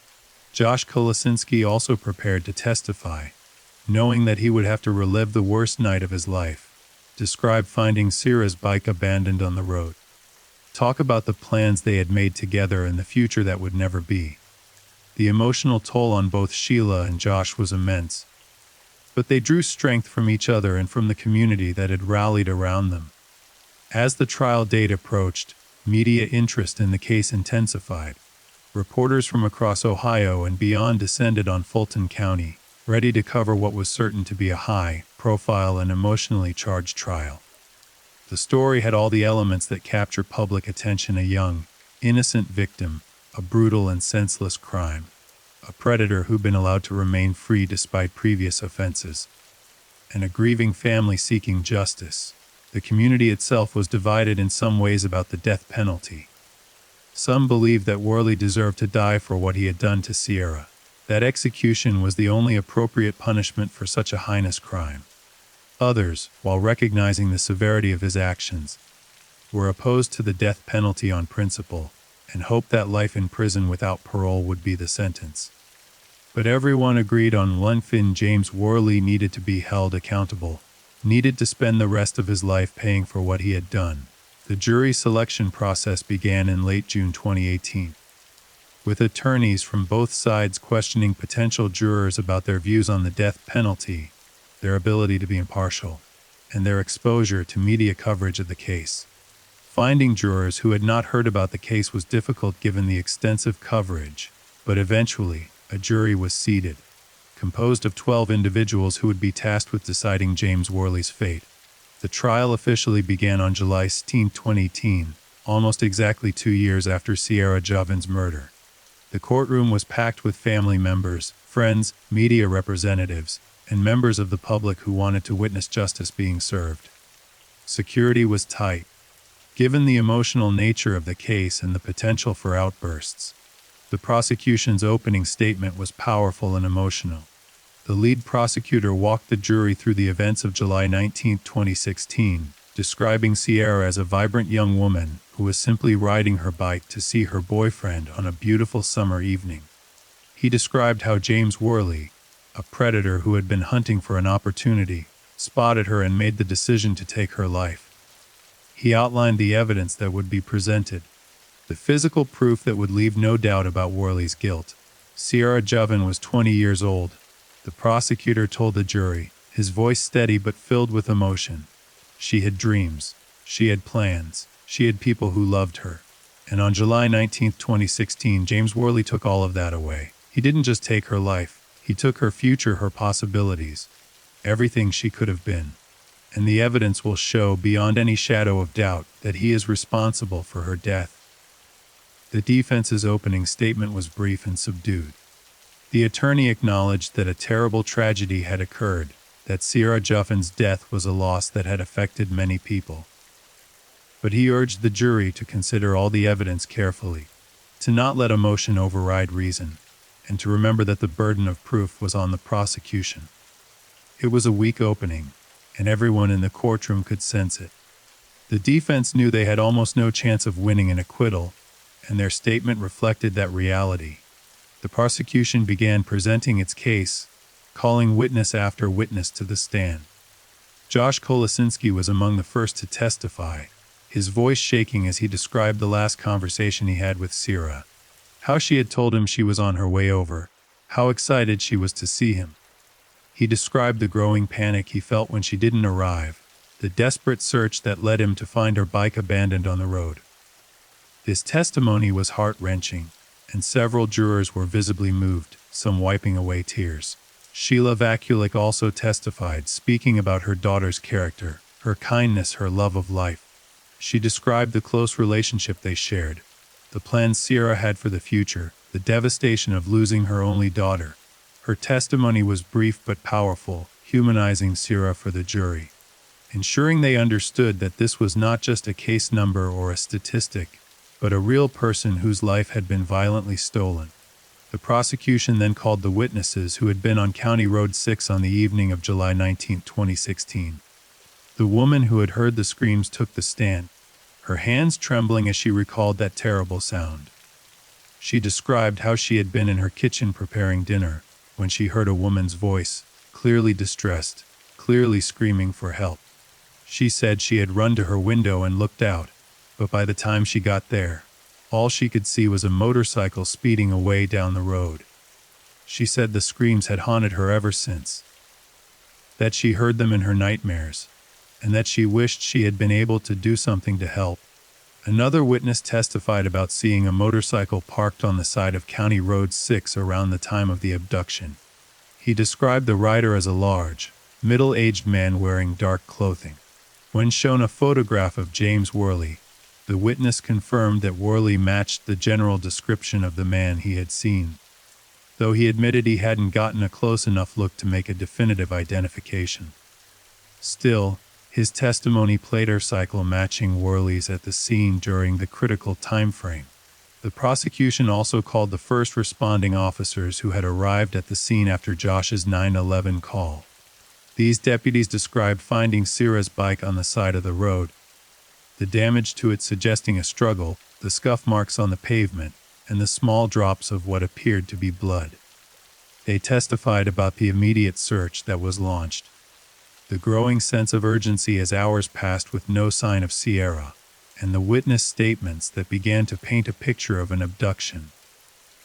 Josh Kolasinski also prepared to testify, knowing that he would have to relive the worst night of his life, describe finding Sierra's bike abandoned on the road, talk about the plans they had made together and the future that would never be. The emotional toll on both Sheila and Josh was immense, but they drew strength from each other and from the community that had rallied around them. As the trial date approached, media interest in the case intensified. Reporters from across Ohio and beyond descended on Fulton County, ready to cover what was certain to be a high-profile and emotionally charged trial. The story had all the elements that capture public attention: a young, innocent victim, a brutal and senseless crime, a predator who'd been allowed to remain free despite previous offenses, and a grieving family seeking justice. The community itself was divided in some ways about the death penalty. Some believed that Worley deserved to die for what he had done to Sierra, that execution was the only appropriate punishment for such a heinous crime. Others, while recognizing the severity of his actions, were opposed to the death penalty on principle, and hoped that life in prison without parole would be the sentence. But everyone agreed on one thing: James Worley needed to be held accountable, needed to spend the rest of his life paying for what he had done. The jury selection process began in late June 2018, with attorneys from both sides questioning potential jurors about their views on the death penalty, their ability to be impartial, and their exposure to media coverage of the case. Finding jurors who had not heard about the case was difficult given the extensive coverage, but eventually, a jury was seated, composed of 12 individuals who would be tasked with deciding James Worley's fate. The trial officially began on July 16, 2018, almost exactly 2 years after Sierra Joven's murder. The courtroom was packed with family members, friends, media representatives, and members of the public who wanted to witness justice being served. Security was tight, given the emotional nature of the case and the potential for outbursts. The prosecution's opening statement was powerful and emotional. The lead prosecutor walked the jury through the events of July 19, 2016, describing Sierra as a vibrant young woman who was simply riding her bike to see her boyfriend on a beautiful summer evening. He described how James Worley, a predator who had been hunting for an opportunity, spotted her and made the decision to take her life. He outlined the evidence that would be presented, the physical proof that would leave no doubt about Worley's guilt. Sierra Joven was 20 years old. The prosecutor told the jury, his voice steady but filled with emotion. She had dreams. She had plans. She had people who loved her. And on July 19, 2016, James Worley took all of that away. He didn't just take her life. He took her future, her possibilities, everything she could have been. And the evidence will show beyond any shadow of doubt that he is responsible for her death. The defense's opening statement was brief and subdued. The attorney acknowledged that a terrible tragedy had occurred, that Sierra Joven's death was a loss that had affected many people. But he urged the jury to consider all the evidence carefully, to not let emotion override reason, and to remember that the burden of proof was on the prosecution. It was a weak opening, and everyone in the courtroom could sense it. The defense knew they had almost no chance of winning an acquittal, and their statement reflected that reality. The prosecution began presenting its case, calling witness after witness to the stand. Josh Kolasinski was among the first to testify, his voice shaking as he described the last conversation he had with Sierra. How she had told him she was on her way over, how excited she was to see him. He described the growing panic he felt when she didn't arrive, the desperate search that led him to find her bike abandoned on the road. His testimony was heart-wrenching, and several jurors were visibly moved, some wiping away tears. Sheila Vakulik also testified, speaking about her daughter's character, her kindness, her love of life. She described the close relationship they shared, the plans Sierra had for the future, the devastation of losing her only daughter. Her testimony was brief but powerful, humanizing Sierra for the jury, ensuring they understood that this was not just a case number or a statistic, but a real person whose life had been violently stolen. The prosecution then called the witnesses who had been on County Road 6 on the evening of July 19, 2016. The woman who had heard the screams took the stand, her hands trembling as she recalled that terrible sound. She described how she had been in her kitchen preparing dinner when she heard a woman's voice, clearly distressed, clearly screaming for help. She said she had run to her window and looked out, but by the time she got there, all she could see was a motorcycle speeding away down the road. She said the screams had haunted her ever since, that she heard them in her nightmares, and that she wished she had been able to do something to help. Another witness testified about seeing a motorcycle parked on the side of County Road 6 around the time of the abduction. He described the rider as a large, middle-aged man wearing dark clothing. When shown a photograph of James Worley, the witness confirmed that Worley matched the general description of the man he had seen, though he admitted he hadn't gotten a close enough look to make a definitive identification. Still, his testimony played her cycle matching Worley's at the scene during the critical time frame. The prosecution also called the first responding officers who had arrived at the scene after Josh's 911 call. These deputies described finding Sierra's bike on the side of the road, the damage to it suggesting a struggle, the scuff marks on the pavement, and the small drops of what appeared to be blood. They testified about the immediate search that was launched, the growing sense of urgency as hours passed with no sign of Sierra, and the witness statements that began to paint a picture of an abduction.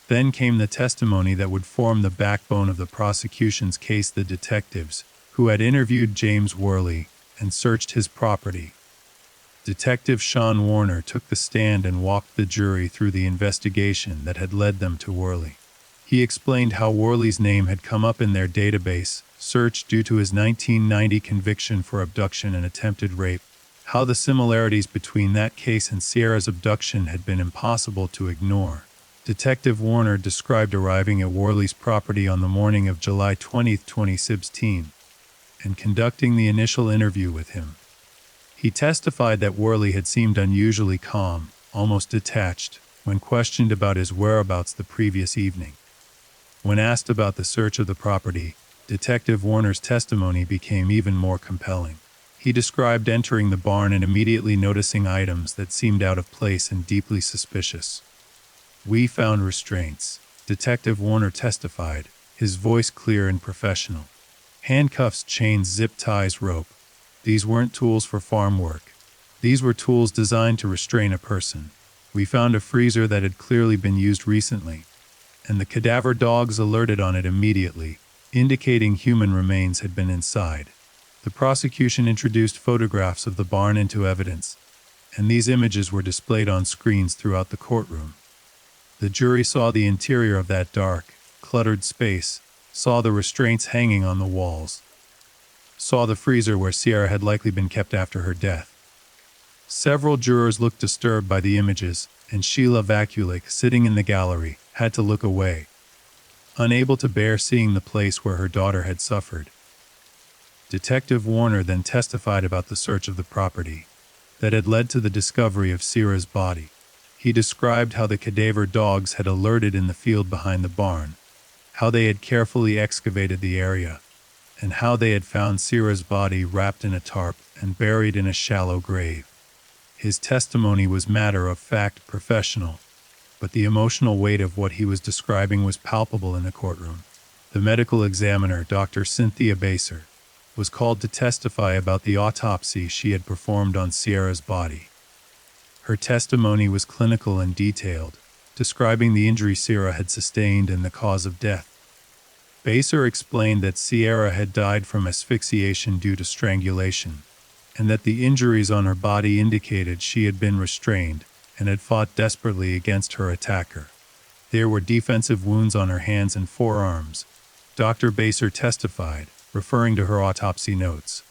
Then came the testimony that would form the backbone of the prosecution's case: the detectives who had interviewed James Worley and searched his property. Detective Sean Warner took the stand and walked the jury through the investigation that had led them to Worley. He explained how Worley's name had come up in their database search due to his 1990 conviction for abduction and attempted rape, how the similarities between that case and Sierra's abduction had been impossible to ignore. Detective Warner described arriving at Worley's property on the morning of July 20, 2016, and conducting the initial interview with him. He testified that Worley had seemed unusually calm, almost detached, when questioned about his whereabouts the previous evening. When asked about the search of the property, Detective Warner's testimony became even more compelling. He described entering the barn and immediately noticing items that seemed out of place and deeply suspicious. "We found restraints," Detective Warner testified, his voice clear and professional. "Handcuffs, chains, zip ties, rope. These weren't tools for farm work. These were tools designed to restrain a person. We found a freezer that had clearly been used recently, and the cadaver dogs alerted on it immediately, indicating human remains had been inside." The prosecution introduced photographs of the barn into evidence, and these images were displayed on screens throughout the courtroom. The jury saw the interior of that dark, cluttered space, saw the restraints hanging on the walls, saw the freezer where Sierra had likely been kept after her death. Several jurors looked disturbed by the images, and Sheila Vakulik, sitting in the gallery, had to look away, unable to bear seeing the place where her daughter had suffered. Detective Warner then testified about the search of the property that had led to the discovery of Sierra's body. He described how the cadaver dogs had alerted in the field behind the barn, how they had carefully excavated the area, and how they had found Sierra's body wrapped in a tarp and buried in a shallow grave. His testimony was matter-of-fact, professional, but the emotional weight of what he was describing was palpable in the courtroom. The medical examiner, Dr. Cynthia Baser, was called to testify about the autopsy she had performed on Sierra's body. Her testimony was clinical and detailed, describing the injury Sierra had sustained and the cause of death. Baser explained that Sierra had died from asphyxiation due to strangulation, and that the injuries on her body indicated she had been restrained and had fought desperately against her attacker. There were defensive wounds on her hands and forearms, Dr. Baser testified, referring to her autopsy notes.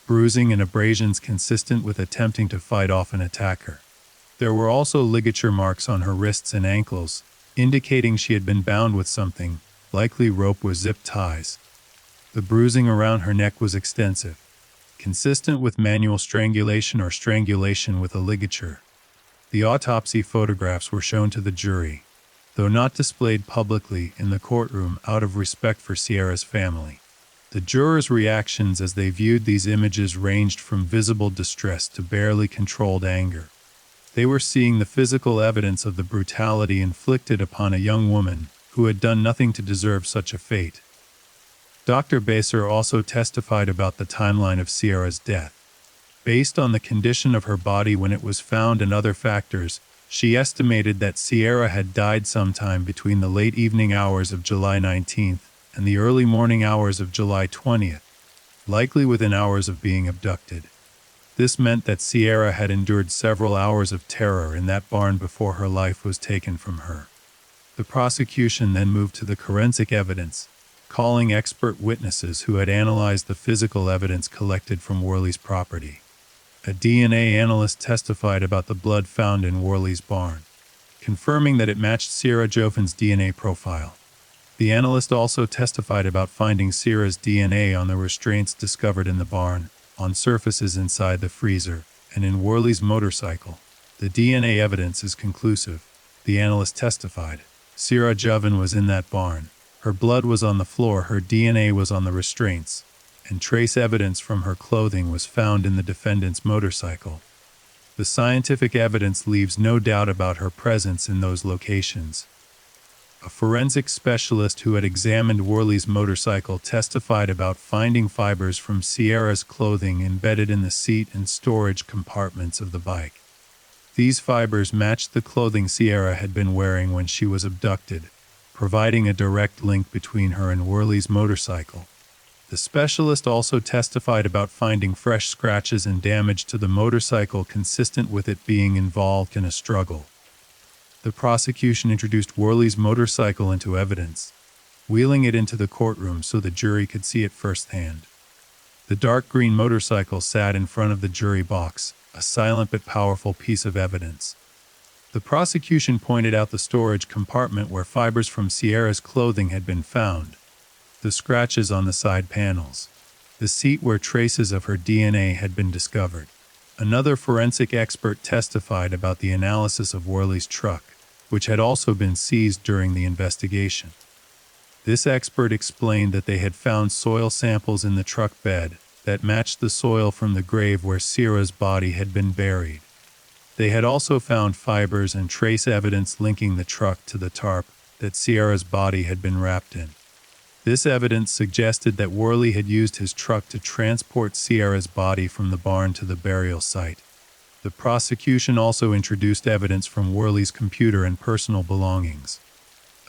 Bruising and abrasions consistent with attempting to fight off an attacker. There were also ligature marks on her wrists and ankles, indicating she had been bound with something, likely rope with zip ties. The bruising around her neck was extensive, consistent with manual strangulation or strangulation with a ligature. The autopsy photographs were shown to the jury, though not displayed publicly in the courtroom out of respect for Sierra's family. The jurors' reactions as they viewed these images ranged from visible distress to barely controlled anger. They were seeing the physical evidence of the brutality inflicted upon a young woman who had done nothing to deserve such a fate. Dr. Baser also testified about the timeline of Sierra's death. Based on the condition of her body when it was found and other factors, she estimated that Sierra had died sometime between the late evening hours of July 19th and the early morning hours of July 20th, likely within hours of being abducted. This meant that Sierra had endured several hours of terror in that barn before her life was taken from her. The prosecution then moved to the forensic evidence, calling expert witnesses who had analyzed the physical evidence collected from Worley's property. A DNA analyst testified about the blood found in Worley's barn, confirming that it matched Sierra Joffin's DNA profile. The analyst also testified about finding Sierra's DNA on the restraints discovered in the barn, on surfaces inside the freezer, and in Worley's motorcycle. The DNA evidence is conclusive, the analyst testified. Sierra Joffin was in that barn. Her blood was on the floor, her DNA was on the restraints, and trace evidence from her clothing was found in the defendant's motorcycle. The scientific evidence leaves no doubt about her presence in those locations. A forensic specialist who had examined Worley's motorcycle testified about finding fibers from Sierra's clothing embedded in the seat and storage compartments of the bike. These fibers matched the clothing Sierra had been wearing when she was abducted, providing a direct link between her and Worley's motorcycle. The specialist also testified about finding fresh scratches and damage to the motorcycle consistent with it being involved in a struggle. The prosecution introduced Worley's motorcycle into evidence, wheeling it into the courtroom so the jury could see it firsthand. The dark green motorcycle sat in front of the jury box, a silent but powerful piece of evidence. The prosecution pointed out the storage compartment where fibers from Sierra's clothing had been found, the scratches on the side panels, the seat where traces of her DNA had been discovered. Another forensic expert testified about the analysis of Worley's truck, which had also been seized during the investigation. This expert explained that they had found soil samples in the truck bed that matched the soil from the grave where Sierra's body had been buried. They had also found fibers and trace evidence linking the truck to the tarp that Sierra's body had been wrapped in. This evidence suggested that Worley had used his truck to transport Sierra's body from the barn to the burial site. The prosecution also introduced evidence from Worley's computer and personal belongings.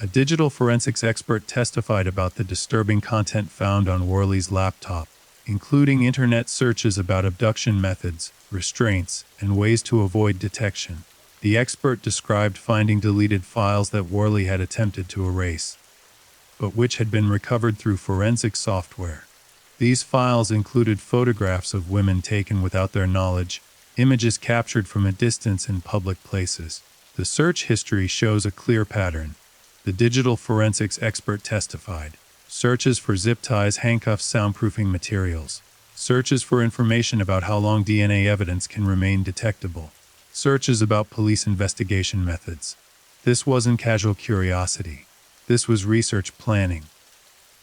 A digital forensics expert testified about the disturbing content found on Worley's laptop, including internet searches about abduction methods, restraints, and ways to avoid detection. The expert described finding deleted files that Worley had attempted to erase, but which had been recovered through forensic software. These files included photographs of women taken without their knowledge, images captured from a distance in public places. The search history shows a clear pattern. The digital forensics expert testified. Searches for zip ties, handcuffs, soundproofing materials. Searches for information about how long DNA evidence can remain detectable. Searches about police investigation methods. This wasn't casual curiosity. This was research planning.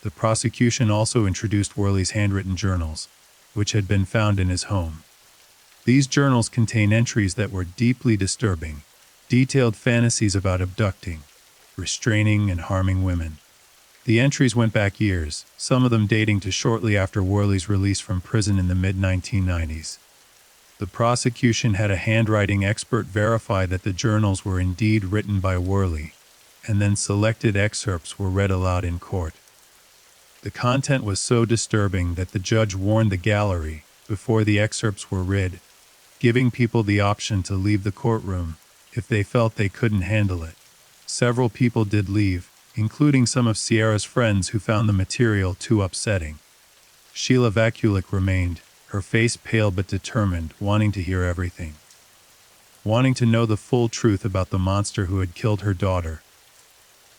The prosecution also introduced Worley's handwritten journals, which had been found in his home. These journals contain entries that were deeply disturbing, detailed fantasies about abducting, restraining, and harming women. The entries went back years, some of them dating to shortly after Worley's release from prison in the mid-1990s. The prosecution had a handwriting expert verify that the journals were indeed written by Worley, and then selected excerpts were read aloud in court. The content was so disturbing that the judge warned the gallery, before the excerpts were read, giving people the option to leave the courtroom if they felt they couldn't handle it. Several people did leave, including some of Sierra's friends who found the material too upsetting. Sheila Vakulik remained, her face pale but determined, wanting to hear everything. Wanting to know the full truth about the monster who had killed her daughter.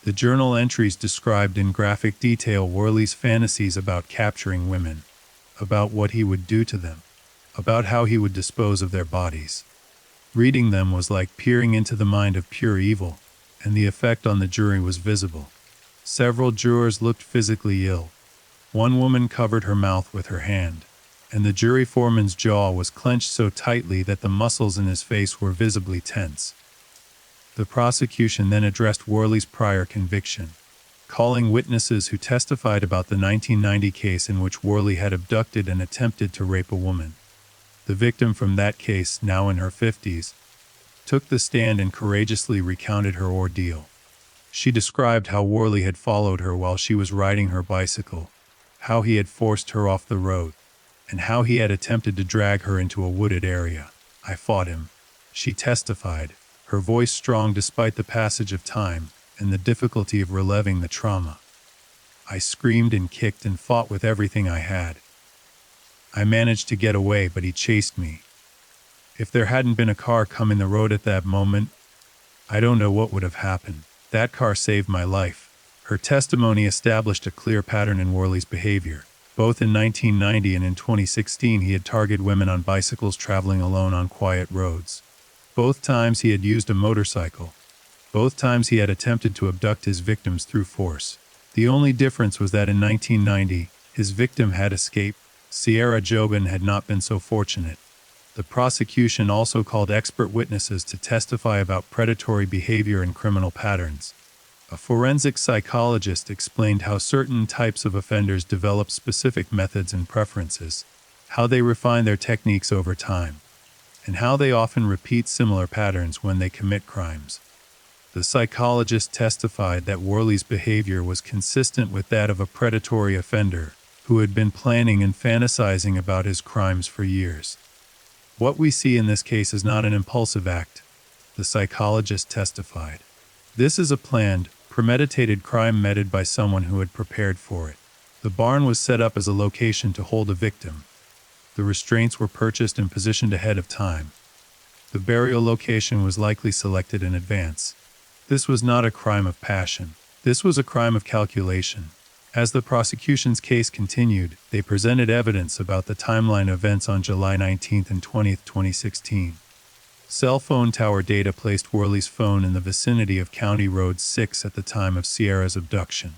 The journal entries described in graphic detail Worley's fantasies about capturing women, about what he would do to them, about how he would dispose of their bodies. Reading them was like peering into the mind of pure evil, and the effect on the jury was visible. Several jurors looked physically ill. One woman covered her mouth with her hand, and the jury foreman's jaw was clenched so tightly that the muscles in his face were visibly tense. The prosecution then addressed Worley's prior conviction, calling witnesses who testified about the 1990 case in which Worley had abducted and attempted to rape a woman. The victim from that case, now in her 50s, took the stand and courageously recounted her ordeal. She described how Worley had followed her while she was riding her bicycle, how he had forced her off the road, and how he had attempted to drag her into a wooded area. "I fought him," she testified, her voice strong despite the passage of time and the difficulty of reliving the trauma. "I screamed and kicked and fought with everything I had. I managed to get away, but he chased me. If there hadn't been a car coming the road at that moment, I don't know what would have happened. That car saved my life." Her testimony established a clear pattern in Worley's behavior. Both in 1990 and in 2016 he had targeted women on bicycles traveling alone on quiet roads. Both times he had used a motorcycle. Both times he had attempted to abduct his victims through force. The only difference was that in 1990, his victim had escaped. Sierra Jobin had not been so fortunate. The prosecution also called expert witnesses to testify about predatory behavior and criminal patterns. A forensic psychologist explained how certain types of offenders develop specific methods and preferences, how they refine their techniques over time, and how they often repeat similar patterns when they commit crimes. The psychologist testified that Worley's behavior was consistent with that of a predatory offender who had been planning and fantasizing about his crimes for years. "What we see in this case is not an impulsive act," the psychologist testified. "This is a planned, premeditated crime meted by someone who had prepared for it. The barn was set up as a location to hold a victim. The restraints were purchased and positioned ahead of time. The burial location was likely selected in advance. This was not a crime of passion. This was a crime of calculation." As the prosecution's case continued, they presented evidence about the timeline events on July 19 and 20, 2016. Cell phone tower data placed Worley's phone in the vicinity of County Road 6 at the time of Sierra's abduction.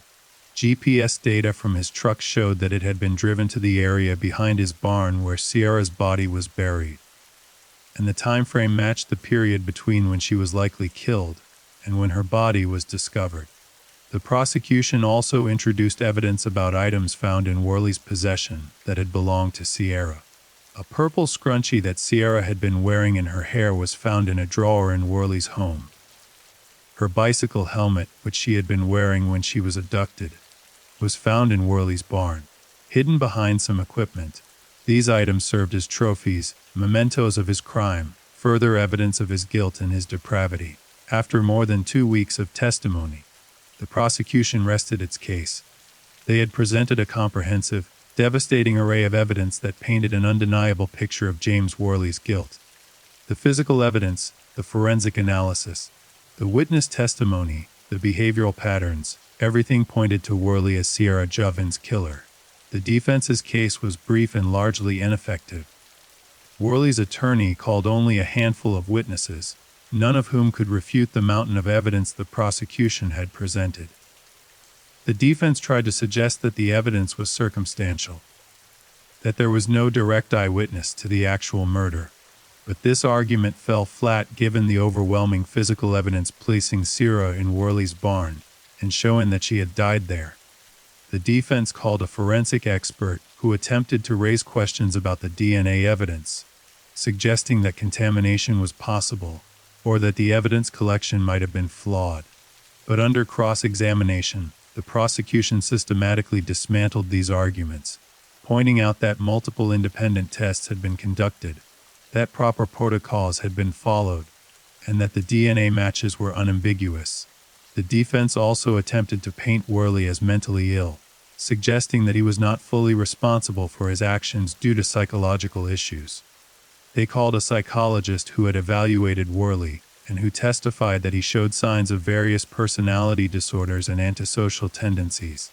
GPS data from his truck showed that it had been driven to the area behind his barn where Sierra's body was buried, and the time frame matched the period between when she was likely killed and when her body was discovered. The prosecution also introduced evidence about items found in Worley's possession that had belonged to Sierra. A purple scrunchie that Sierra had been wearing in her hair was found in a drawer in Worley's home. Her bicycle helmet, which she had been wearing when she was abducted, was found in Worley's barn, hidden behind some equipment. These items served as trophies, mementos of his crime, further evidence of his guilt and his depravity. After more than 2 weeks of testimony, the prosecution rested its case. They had presented a comprehensive, devastating array of evidence that painted an undeniable picture of James Worley's guilt. The physical evidence, the forensic analysis, the witness testimony, the behavioral patterns, everything pointed to Worley as Sierra Jovin's killer. The defense's case was brief and largely ineffective. Worley's attorney called only a handful of witnesses, none of whom could refute the mountain of evidence the prosecution had presented. The defense tried to suggest that the evidence was circumstantial, that there was no direct eyewitness to the actual murder, But this argument fell flat given the overwhelming physical evidence placing Sierra in Worley's barn and showing that she had died there. The defense called a forensic expert who attempted to raise questions about the DNA evidence, suggesting that contamination was possible or that the evidence collection might have been flawed. But under cross-examination, the prosecution systematically dismantled these arguments, pointing out that multiple independent tests had been conducted, that proper protocols had been followed, and that the DNA matches were unambiguous. The defense also attempted to paint Worley as mentally ill, suggesting that he was not fully responsible for his actions due to psychological issues. They called a psychologist who had evaluated Worley and who testified that he showed signs of various personality disorders and antisocial tendencies.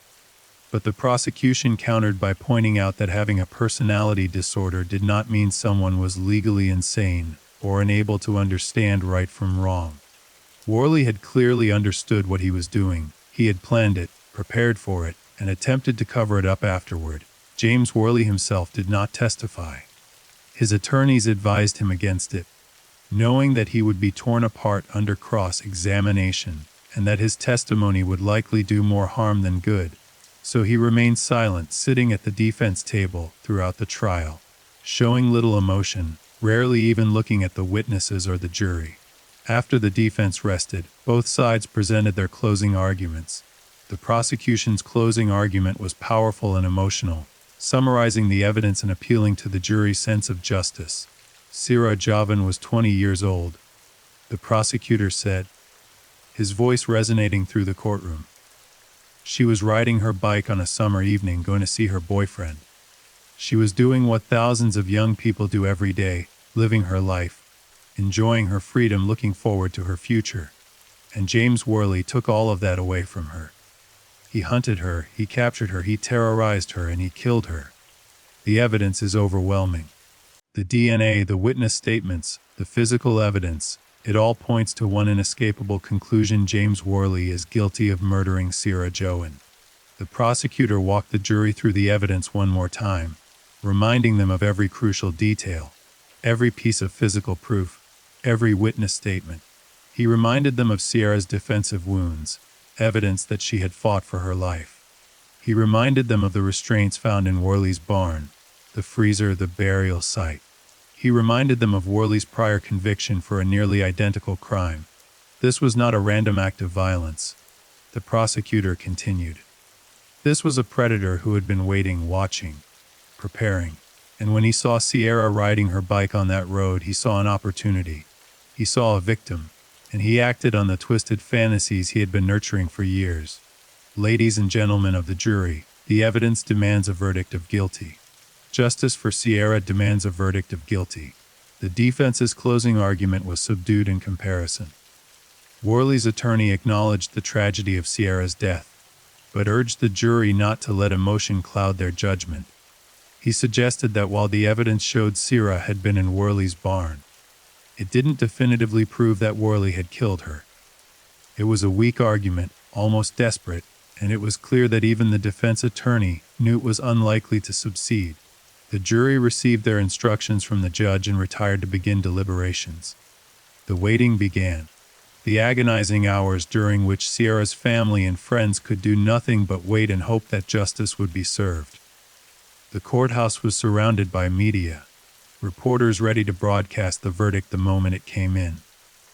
But the prosecution countered by pointing out that having a personality disorder did not mean someone was legally insane or unable to understand right from wrong. Worley had clearly understood what he was doing. He had planned it, prepared for it, and attempted to cover it up afterward. James Worley himself did not testify. His attorneys advised him against it, knowing that he would be torn apart under cross-examination and that his testimony would likely do more harm than good. So he remained silent, sitting at the defense table throughout the trial, showing little emotion, rarely even looking at the witnesses or the jury. After the defense rested, both sides presented their closing arguments. The prosecution's closing argument was powerful and emotional, summarizing the evidence and appealing to the jury's sense of justice. Sierra Javan was 20 years old, the prosecutor said, his voice resonating through the courtroom. She was riding her bike on a summer evening going to see her boyfriend. She was doing what thousands of young people do every day, living her life, enjoying her freedom, looking forward to her future. And James Worley took all of that away from her. He hunted her, he captured her, he terrorized her, and he killed her. The evidence is overwhelming. The DNA, the witness statements, the physical evidence, it all points to one inescapable conclusion: James Worley is guilty of murdering Sierra Joan. The prosecutor walked the jury through the evidence one more time, reminding them of every crucial detail, every piece of physical proof, every witness statement. He reminded them of Sierra's defensive wounds, evidence that she had fought for her life. He reminded them of the restraints found in Worley's barn, the freezer, the burial site. He reminded them of Worley's prior conviction for a nearly identical crime. This was not a random act of violence. The prosecutor continued. This was a predator who had been waiting, watching, preparing. And when he saw Sierra riding her bike on that road, he saw an opportunity. He saw a victim, and he acted on the twisted fantasies he had been nurturing for years. Ladies and gentlemen of the jury, the evidence demands a verdict of guilty. Justice for Sierra demands a verdict of guilty. The defense's closing argument was subdued in comparison. Worley's attorney acknowledged the tragedy of Sierra's death, but urged the jury not to let emotion cloud their judgment. He suggested that while the evidence showed Sierra had been in Worley's barn, it didn't definitively prove that Worley had killed her. It was a weak argument, almost desperate, and it was clear that even the defense attorney knew it was unlikely to succeed. The jury received their instructions from the judge and retired to begin deliberations. The waiting began. The agonizing hours during which Sierra's family and friends could do nothing but wait and hope that justice would be served. The courthouse was surrounded by media, reporters ready to broadcast the verdict the moment it came in.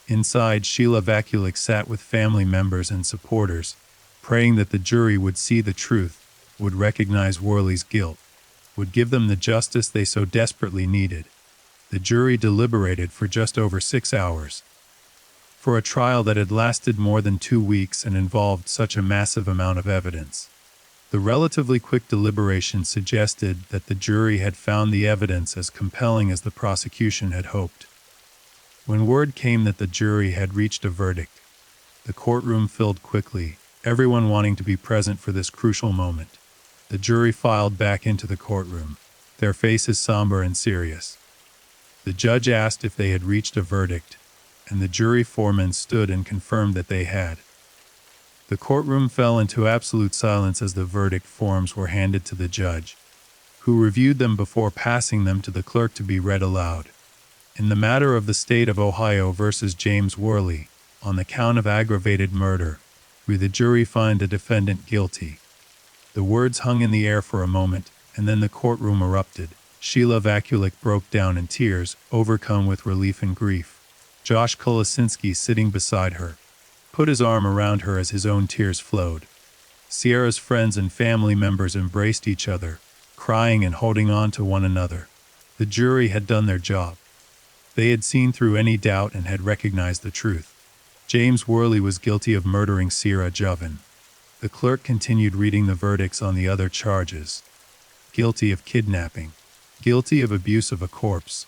Inside, Sheila Vakulik sat with family members and supporters, praying that the jury would see the truth, would recognize Worley's guilt, would give them the justice they so desperately needed. The jury deliberated for just over 6 hours. For a trial that had lasted more than 2 weeks and involved such a massive amount of evidence, the relatively quick deliberation suggested that the jury had found the evidence as compelling as the prosecution had hoped. When word came that the jury had reached a verdict, the courtroom filled quickly, everyone wanting to be present for this crucial moment. The jury filed back into the courtroom, their faces somber and serious. The judge asked if they had reached a verdict, and the jury foreman stood and confirmed that they had. The courtroom fell into absolute silence as the verdict forms were handed to the judge, who reviewed them before passing them to the clerk to be read aloud. In the matter of the state of Ohio versus James Worley, on the count of aggravated murder, we the jury find the defendant guilty. The words hung in the air for a moment, and then the courtroom erupted. Sheila Vakulik broke down in tears, overcome with relief and grief. Josh Kolasinski, sitting beside her, put his arm around her as his own tears flowed. Sierra's friends and family members embraced each other, crying and holding on to one another. The jury had done their job. They had seen through any doubt and had recognized the truth. James Worley was guilty of murdering Sierra Joven. The clerk continued reading the verdicts on the other charges. Guilty of kidnapping. Guilty of abuse of a corpse.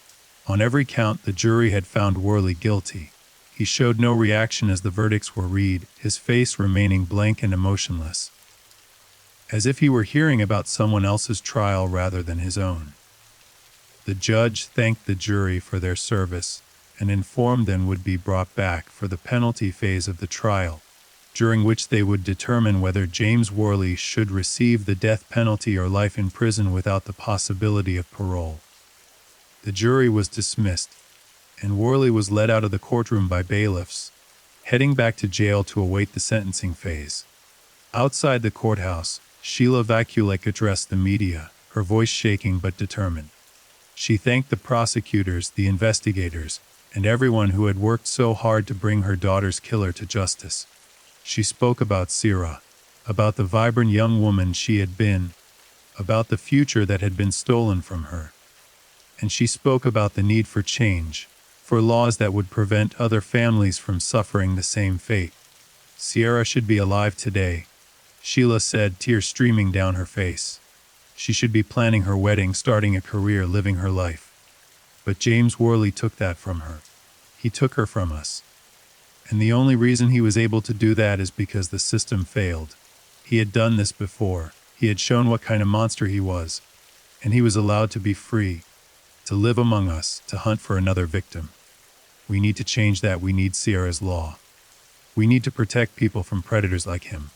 On every count, the jury had found Worley guilty. He showed no reaction as the verdicts were read, his face remaining blank and emotionless, as if he were hearing about someone else's trial rather than his own. The judge thanked the jury for their service and informed them would be brought back for the penalty phase of the trial, during which they would determine whether James Worley should receive the death penalty or life in prison without the possibility of parole. The jury was dismissed, and Worley was led out of the courtroom by bailiffs, heading back to jail to await the sentencing phase. Outside the courthouse, Sheila Vakulik addressed the media, her voice shaking but determined. She thanked the prosecutors, the investigators, and everyone who had worked so hard to bring her daughter's killer to justice. She spoke about Sierra, about the vibrant young woman she had been, about the future that had been stolen from her. And she spoke about the need for change, for laws that would prevent other families from suffering the same fate. Sierra should be alive today, Sheila said, tears streaming down her face. She should be planning her wedding, starting a career, living her life. But James Worley took that from her. He took her from us. And the only reason he was able to do that is because the system failed. He had done this before. He had shown what kind of monster he was. And he was allowed to be free, to live among us, to hunt for another victim. We need to change that. We need Sierra's law. We need to protect people from predators like him.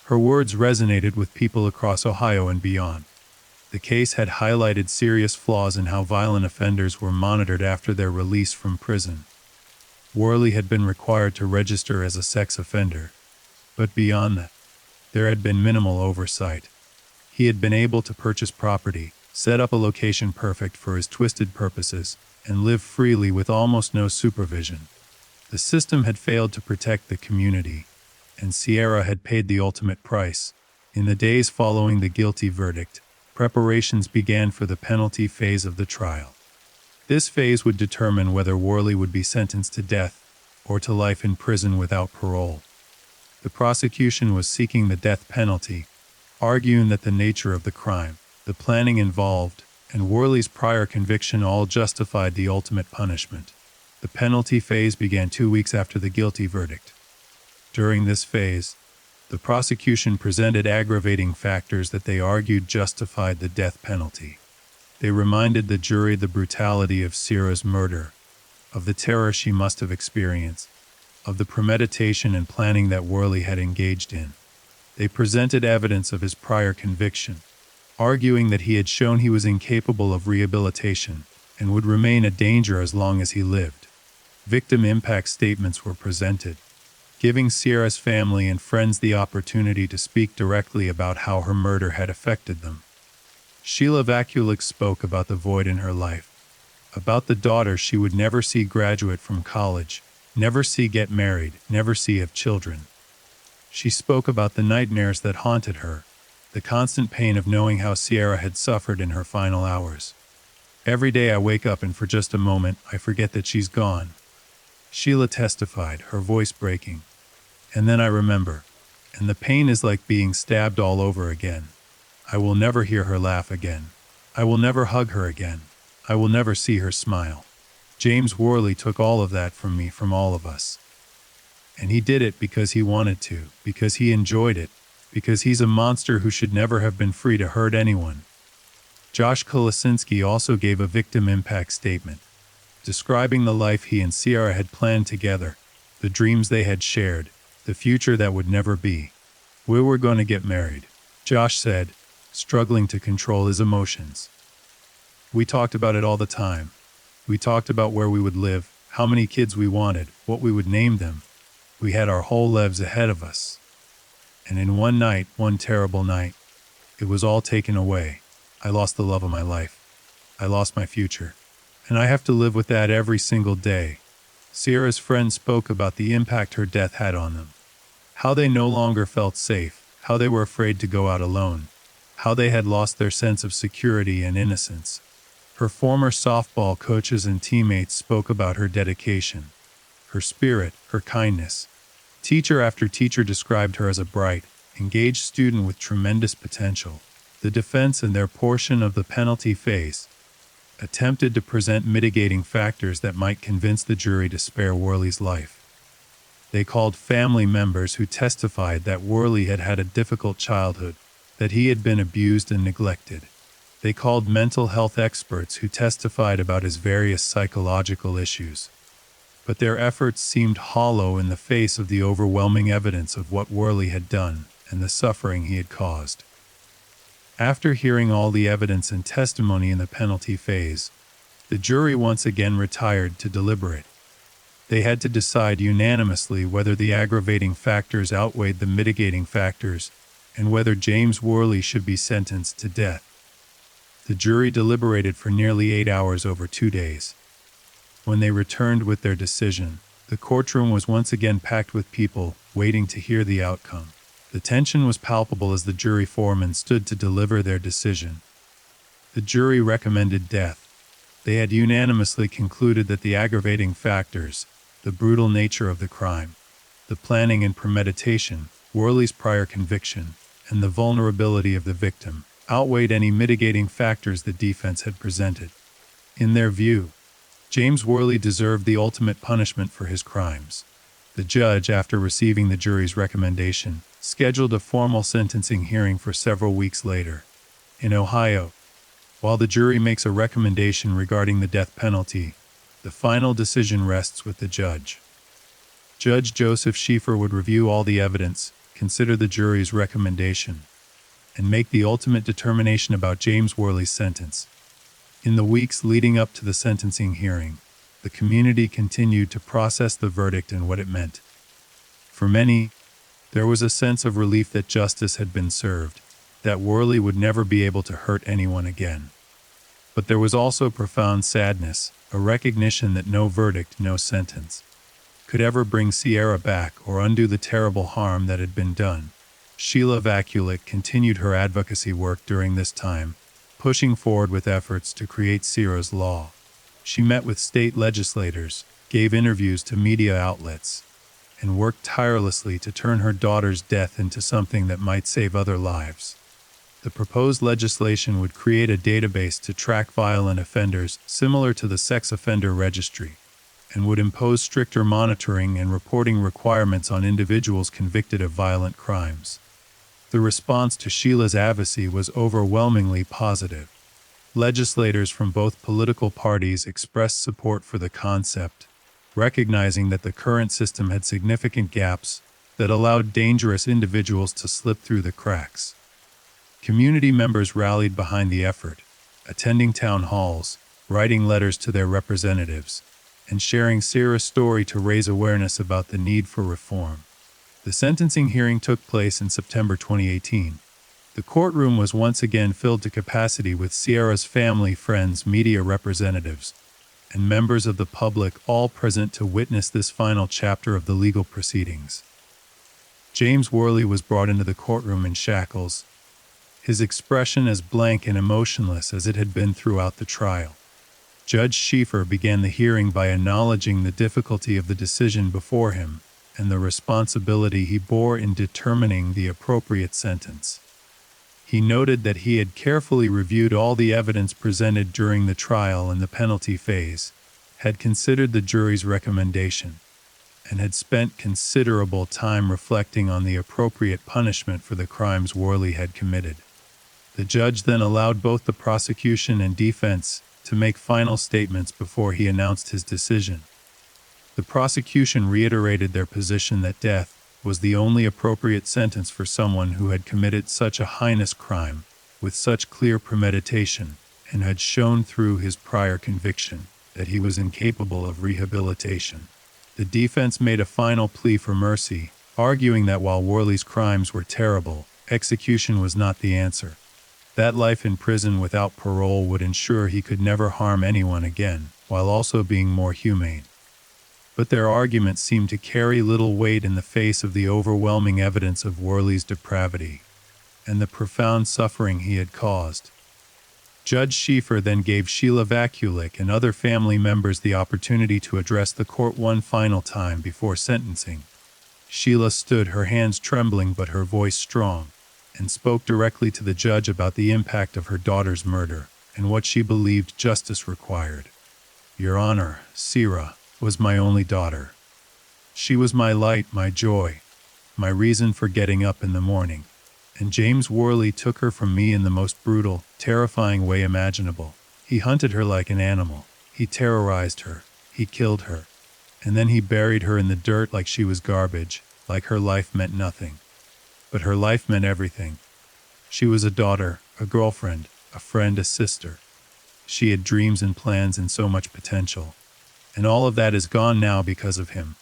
Her words resonated with people across Ohio and beyond. The case had highlighted serious flaws in how violent offenders were monitored after their release from prison. Worley had been required to register as a sex offender. But beyond that, there had been minimal oversight. He had been able to purchase property, set up a location perfect for his twisted purposes, and live freely with almost no supervision. The system had failed to protect the community, and Sierra had paid the ultimate price. In the days following the guilty verdict, preparations began for the penalty phase of the trial. This phase would determine whether Worley would be sentenced to death or to life in prison without parole. The prosecution was seeking the death penalty, arguing that the nature of the crime, the planning involved, and Worley's prior conviction all justified the ultimate punishment. The penalty phase began 2 weeks after the guilty verdict. During this phase, the prosecution presented aggravating factors that they argued justified the death penalty. They reminded the jury the brutality of Sierra's murder, of the terror she must have experienced, of the premeditation and planning that Worley had engaged in. They presented evidence of his prior conviction, arguing that he had shown he was incapable of rehabilitation and would remain a danger as long as he lived. Victim impact statements were presented, giving Sierra's family and friends the opportunity to speak directly about how her murder had affected them. Sheila Vakulik spoke about the void in her life, about the daughter she would never see graduate from college, never see get married, never see have children. She spoke about the nightmares that haunted her, the constant pain of knowing how Sierra had suffered in her final hours. Every day I wake up and for just a moment I forget that she's gone, Sheila testified, her voice breaking. And then I remember, and the pain is like being stabbed all over again. I will never hear her laugh again. I will never hug her again. I will never see her smile. James Worley took all of that from me, from all of us. And he did it because he wanted to, because he enjoyed it, because he's a monster who should never have been free to hurt anyone. Josh Kolasinski also gave a victim impact statement, describing the life he and Sierra had planned together, the dreams they had shared, the future that would never be. We were going to get married, Josh said, struggling to control his emotions. We talked about it all the time. We talked about where we would live, how many kids we wanted, what we would name them. We had our whole lives ahead of us. And in one night, one terrible night, it was all taken away. I lost the love of my life. I lost my future. And I have to live with that every single day. Sierra's friends spoke about the impact her death had on them. How they no longer felt safe, how they were afraid to go out alone, how they had lost their sense of security and innocence. Her former softball coaches and teammates spoke about her dedication, her spirit, her kindness. Teacher after teacher described her as a bright, engaged student with tremendous potential. The defense, in their portion of the penalty phase, attempted to present mitigating factors that might convince the jury to spare Worley's life. They called family members who testified that Worley had had a difficult childhood, that he had been abused and neglected. They called mental health experts who testified about his various psychological issues. But their efforts seemed hollow in the face of the overwhelming evidence of what Worley had done and the suffering he had caused. After hearing all the evidence and testimony in the penalty phase, the jury once again retired to deliberate. They had to decide unanimously whether the aggravating factors outweighed the mitigating factors and whether James Worley should be sentenced to death. The jury deliberated for nearly 8 hours over 2 days. When they returned with their decision, the courtroom was once again packed with people waiting to hear the outcome. The tension was palpable as the jury foreman stood to deliver their decision. The jury recommended death. They had unanimously concluded that the aggravating factors, the brutal nature of the crime, the planning and premeditation, Worley's prior conviction, and the vulnerability of the victim, outweighed any mitigating factors the defense had presented. In their view, James Worley deserved the ultimate punishment for his crimes. The judge, after receiving the jury's recommendation, scheduled a formal sentencing hearing for several weeks later. In Ohio, while the jury makes a recommendation regarding the death penalty, the final decision rests with the judge. Judge Joseph Schieffer would review all the evidence, consider the jury's recommendation, and make the ultimate determination about James Worley's sentence. In the weeks leading up to the sentencing hearing, the community continued to process the verdict and what it meant. For many, there was a sense of relief that justice had been served, that Worley would never be able to hurt anyone again. But there was also profound sadness, a recognition that no verdict, no sentence, could ever bring Sierra back or undo the terrible harm that had been done. Sheila Vakulik continued her advocacy work during this time, pushing forward with efforts to create Sierra's law. She met with state legislators, gave interviews to media outlets, and worked tirelessly to turn her daughter's death into something that might save other lives. The proposed legislation would create a database to track violent offenders similar to the sex offender registry, and would impose stricter monitoring and reporting requirements on individuals convicted of violent crimes. The response to Sheila's advocacy was overwhelmingly positive. Legislators from both political parties expressed support for the concept, recognizing that the current system had significant gaps that allowed dangerous individuals to slip through the cracks. Community members rallied behind the effort, attending town halls, writing letters to their representatives, and sharing Sierra's story to raise awareness about the need for reform. The sentencing hearing took place in September 2018. The courtroom was once again filled to capacity with Sierra's family, friends, media representatives, and members of the public, all present to witness this final chapter of the legal proceedings. James Worley was brought into the courtroom in shackles, his expression as blank and emotionless as it had been throughout the trial. Judge Schieffer began the hearing by acknowledging the difficulty of the decision before him and the responsibility he bore in determining the appropriate sentence. He noted that he had carefully reviewed all the evidence presented during the trial and the penalty phase, had considered the jury's recommendation, and had spent considerable time reflecting on the appropriate punishment for the crimes Worley had committed. The judge then allowed both the prosecution and defense to make final statements before he announced his decision. The prosecution reiterated their position that death was the only appropriate sentence for someone who had committed such a heinous crime, with such clear premeditation, and had shown through his prior conviction. that he was incapable of rehabilitation. The defense made a final plea for mercy, arguing that while Worley's crimes were terrible, execution was not the answer. That life in prison without parole would ensure he could never harm anyone again, while also being more humane. But their arguments seemed to carry little weight in the face of the overwhelming evidence of Worley's depravity and the profound suffering he had caused. Judge Schieffer then gave Sheila Vakulik and other family members the opportunity to address the court one final time before sentencing. Sheila stood, her hands trembling but her voice strong, and spoke directly to the judge about the impact of her daughter's murder and what she believed justice required. "Your Honor, Sierra was my only daughter. She was my light, my joy, my reason for getting up in the morning. And James Worley took her from me in the most brutal, terrifying way imaginable. He hunted her like an animal. He terrorized her. He killed her. And then he buried her in the dirt like she was garbage, like her life meant nothing. But her life meant everything. She was a daughter, a girlfriend, a friend, a sister. She had dreams and plans and so much potential. And all of that is gone now because of him."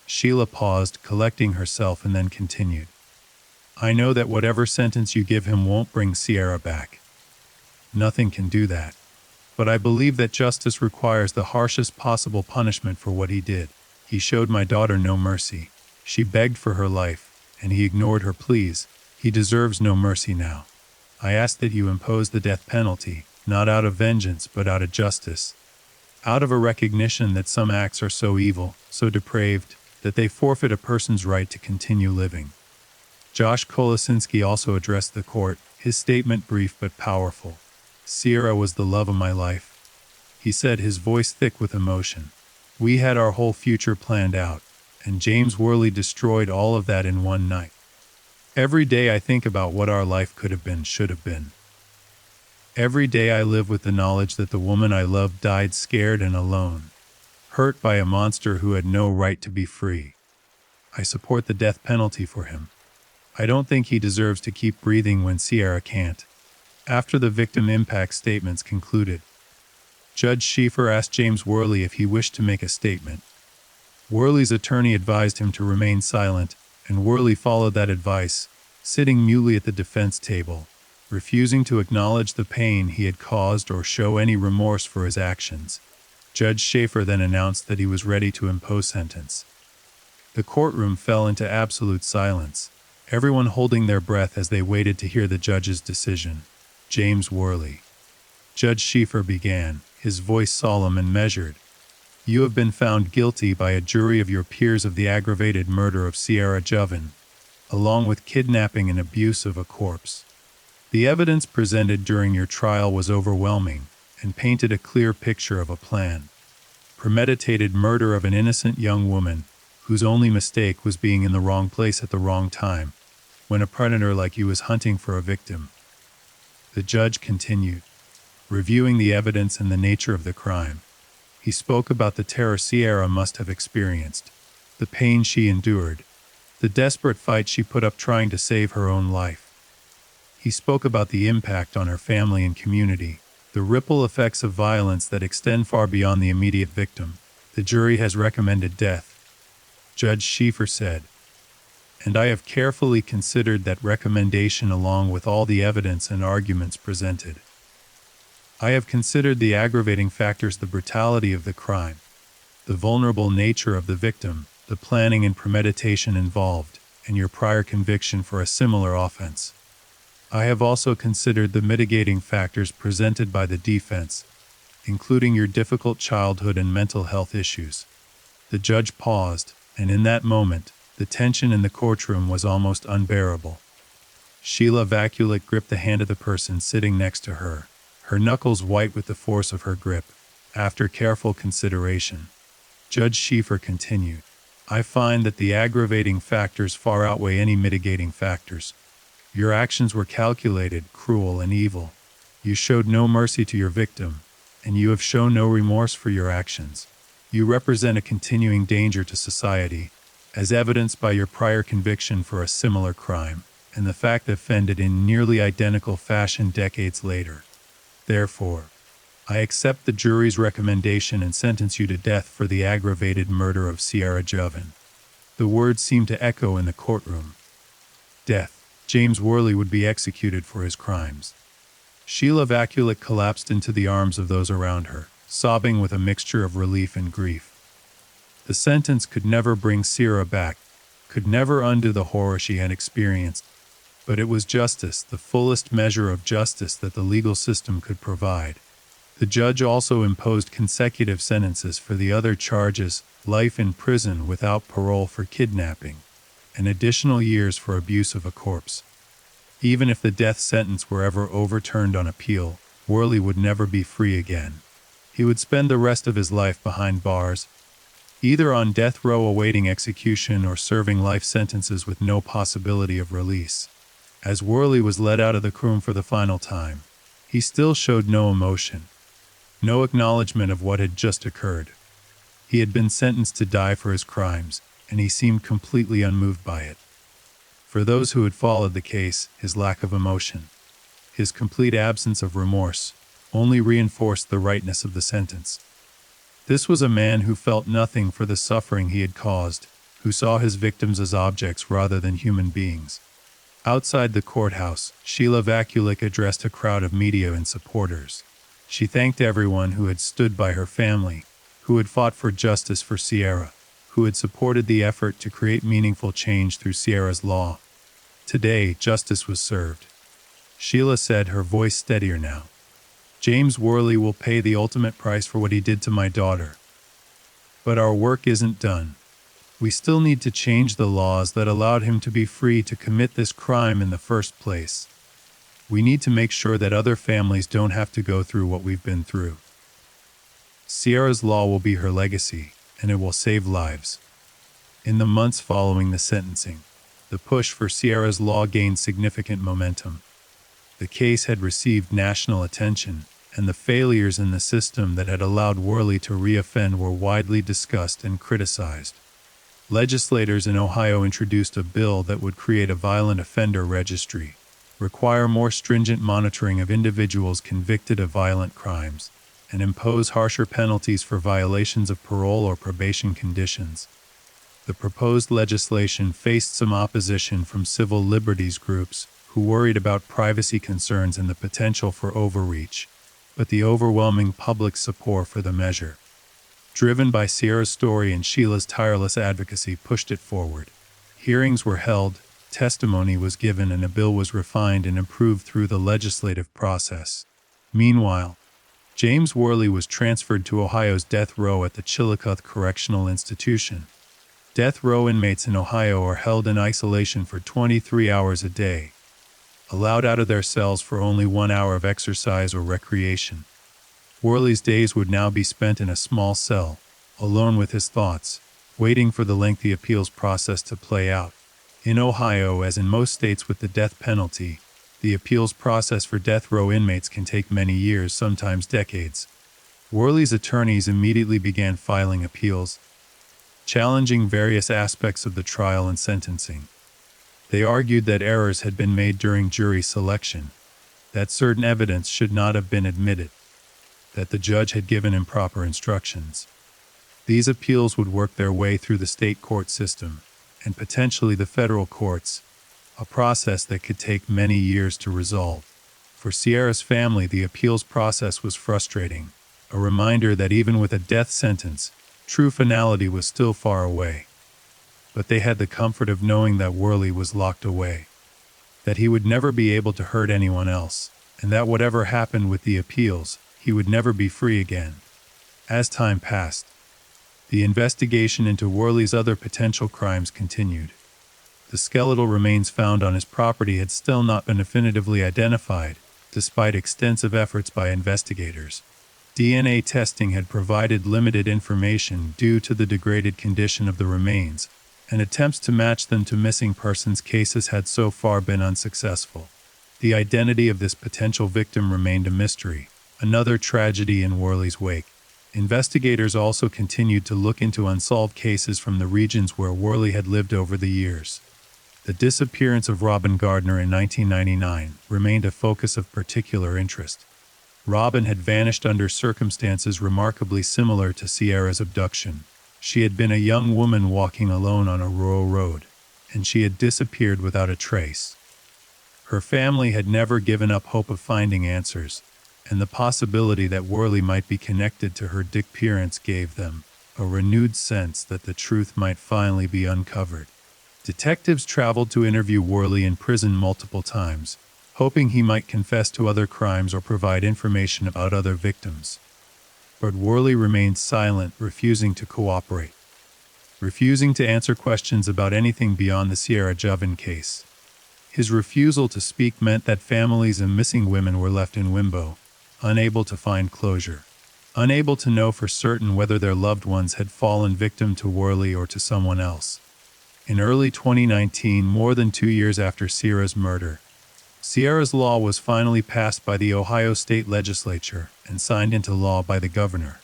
Sheila paused, collecting herself, and then continued. "I know that whatever sentence you give him won't bring Sierra back. Nothing can do that. But I believe that justice requires the harshest possible punishment for what he did. He showed my daughter no mercy. She begged for her life, and he ignored her pleas. He deserves no mercy now. I ask that you impose the death penalty, not out of vengeance but out of justice. Out of a recognition that some acts are so evil, so depraved, that they forfeit a person's right to continue living." Josh Kolosinski also addressed the court, his statement brief but powerful. "Sierra was the love of my life," he said, his voice thick with emotion. "We had our whole future planned out, and James Worley destroyed all of that in one night. Every day I think about what our life could have been, should have been. Every day I live with the knowledge that the woman I loved died scared and alone, hurt by a monster who had no right to be free. I support the death penalty for him. I don't think he deserves to keep breathing when Sierra can't." After the victim impact statements concluded, Judge Schieffer asked James Worley if he wished to make a statement. Worley's attorney advised him to remain silent, and Worley followed that advice, sitting mutely at the defense table, refusing to acknowledge the pain he had caused or show any remorse for his actions. Judge Schieffer then announced that he was ready to impose sentence. The courtroom fell into absolute silence, everyone holding their breath as they waited to hear the judge's decision. James Worley. Judge Schieffer began, his voice solemn and measured. "You have been found guilty by a jury of your peers of the aggravated murder of Sierra Joven, along with kidnapping and abuse of a corpse. The evidence presented during your trial was overwhelming and painted a clear picture of a plan. Premeditated murder of an innocent young woman whose only mistake was being in the wrong place at the wrong time, when a predator like you was hunting for a victim." The judge continued, reviewing the evidence and the nature of the crime. He spoke about the terror Sierra must have experienced, the pain she endured, the desperate fight she put up trying to save her own life. He spoke about the impact on her family and community, the ripple effects of violence that extend far beyond the immediate victim. The jury has recommended death. Judge Schieffer said, "And I have carefully considered that recommendation along with all the evidence and arguments presented. I have considered the aggravating factors, the brutality of the crime, the vulnerable nature of the victim, the planning and premeditation involved, and your prior conviction for a similar offense. I have also considered the mitigating factors presented by the defense, including your difficult childhood and mental health issues." The judge paused, and in that moment, the tension in the courtroom was almost unbearable. Sheila Vakulik gripped the hand of the person sitting next to her, her knuckles white with the force of her grip. After careful consideration, Judge Schieffer continued, "I find that the aggravating factors far outweigh any mitigating factors. Your actions were calculated, cruel, and evil. You showed no mercy to your victim, and you have shown no remorse for your actions. You represent a continuing danger to society, as evidenced by your prior conviction for a similar crime, and the fact that offended in nearly identical fashion decades later. Therefore, I accept the jury's recommendation and sentence you to death for the aggravated murder of Sierra Joven." The words seemed to echo in the courtroom. Death. James Worley would be executed for his crimes. Sheila Vakulik collapsed into the arms of those around her, sobbing with a mixture of relief and grief. The sentence could never bring Sierra back, could never undo the horror she had experienced, but it was justice, the fullest measure of justice that the legal system could provide. The judge also imposed consecutive sentences for the other charges, life in prison without parole for kidnapping, and additional years for abuse of a corpse. Even if the death sentence were ever overturned on appeal, Worley would never be free again. He would spend the rest of his life behind bars, either on death row awaiting execution or serving life sentences with no possibility of release. As Worley was led out of the room for the final time, he still showed no emotion, no acknowledgement of what had just occurred. He had been sentenced to die for his crimes, and he seemed completely unmoved by it. For those who had followed the case, his lack of emotion, his complete absence of remorse, only reinforced the rightness of the sentence. This was a man who felt nothing for the suffering he had caused, who saw his victims as objects rather than human beings. Outside the courthouse, Sheila Vakulik addressed a crowd of media and supporters. She thanked everyone who had stood by her family, who had fought for justice for Sierra, who had supported the effort to create meaningful change through Sierra's law. Today, justice was served. Sheila said, her voice steadier now. James Worley will pay the ultimate price for what he did to my daughter. But our work isn't done. We still need to change the laws that allowed him to be free to commit this crime in the first place. We need to make sure that other families don't have to go through what we've been through. Sierra's law will be her legacy, and it will save lives. In the months following the sentencing, the push for Sierra's law gained significant momentum. The case had received national attention, and the failures in the system that had allowed Worley to reoffend were widely discussed and criticized. Legislators in Ohio introduced a bill that would create a violent offender registry, require more stringent monitoring of individuals convicted of violent crimes, and impose harsher penalties for violations of parole or probation conditions. The proposed legislation faced some opposition from civil liberties groups who worried about privacy concerns and the potential for overreach, but the overwhelming public support for the measure, driven by Sierra's story and Sheila's tireless advocacy, pushed it forward. Hearings were held, testimony was given, and a bill was refined and improved through the legislative process. Meanwhile, James Worley was transferred to Ohio's death row at the Chillicothe Correctional Institution. Death row inmates in Ohio are held in isolation for 23 hours a day, allowed out of their cells for only 1 hour of exercise or recreation. Worley's days would now be spent in a small cell, alone with his thoughts, waiting for the lengthy appeals process to play out. In Ohio, as in most states with the death penalty, the appeals process for death row inmates can take many years, sometimes decades. Worley's attorneys immediately began filing appeals, challenging various aspects of the trial and sentencing. They argued that errors had been made during jury selection, that certain evidence should not have been admitted, that the judge had given improper instructions. These appeals would work their way through the state court system, and potentially the federal courts, a process that could take many years to resolve. For Sierra's family, the appeals process was frustrating, a reminder that even with a death sentence, true finality was still far away. But they had the comfort of knowing that Worley was locked away, that he would never be able to hurt anyone else, and that whatever happened with the appeals, he would never be free again. As time passed, the investigation into Worley's other potential crimes continued. The skeletal remains found on his property had still not been definitively identified, despite extensive efforts by investigators. DNA testing had provided limited information due to the degraded condition of the remains, and attempts to match them to missing persons cases had so far been unsuccessful. The identity of this potential victim remained a mystery, another tragedy in Worley's wake. Investigators also continued to look into unsolved cases from the regions where Worley had lived over the years. The disappearance of Robin Gardner in 1999 remained a focus of particular interest. Robin had vanished under circumstances remarkably similar to Sierra's abduction. She had been a young woman walking alone on a rural road, and she had disappeared without a trace. Her family had never given up hope of finding answers, and the possibility that Worley might be connected to her disappearance gave them a renewed sense that the truth might finally be uncovered. Detectives traveled to interview Worley in prison multiple times, hoping he might confess to other crimes or provide information about other victims. But Worley remained silent, refusing to cooperate, refusing to answer questions about anything beyond the Sierra Joven case. His refusal to speak meant that families and missing women were left in limbo, unable to find closure, unable to know for certain whether their loved ones had fallen victim to Worley or to someone else. In early 2019, more than 2 years after Sierra's murder, Sierra's law was finally passed by the Ohio State Legislature and signed into law by the governor.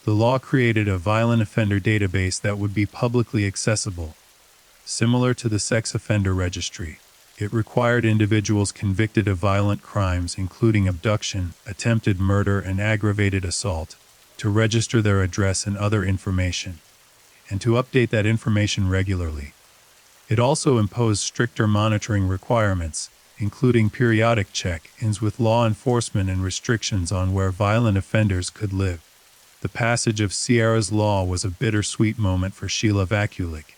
The law created a violent offender database that would be publicly accessible. Similar to the sex offender registry, it required individuals convicted of violent crimes, including abduction, attempted murder, and aggravated assault, to register their address and other information, and to update that information regularly. It also imposed stricter monitoring requirements, including periodic check-ins with law enforcement and restrictions on where violent offenders could live. The passage of Sierra's law was a bittersweet moment for Sheila Vakulik.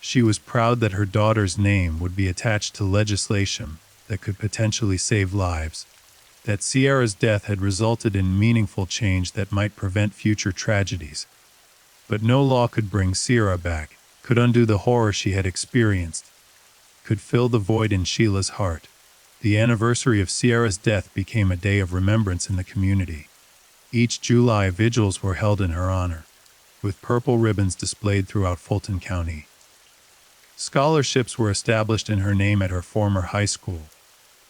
She was proud that her daughter's name would be attached to legislation that could potentially save lives, that Sierra's death had resulted in meaningful change that might prevent future tragedies. But no law could bring Sierra back, could undo the horror she had experienced, could fill the void in Sheila's heart. The anniversary of Sierra's death became a day of remembrance in the community. Each July, vigils were held in her honor, with purple ribbons displayed throughout Fulton County. Scholarships were established in her name at her former high school,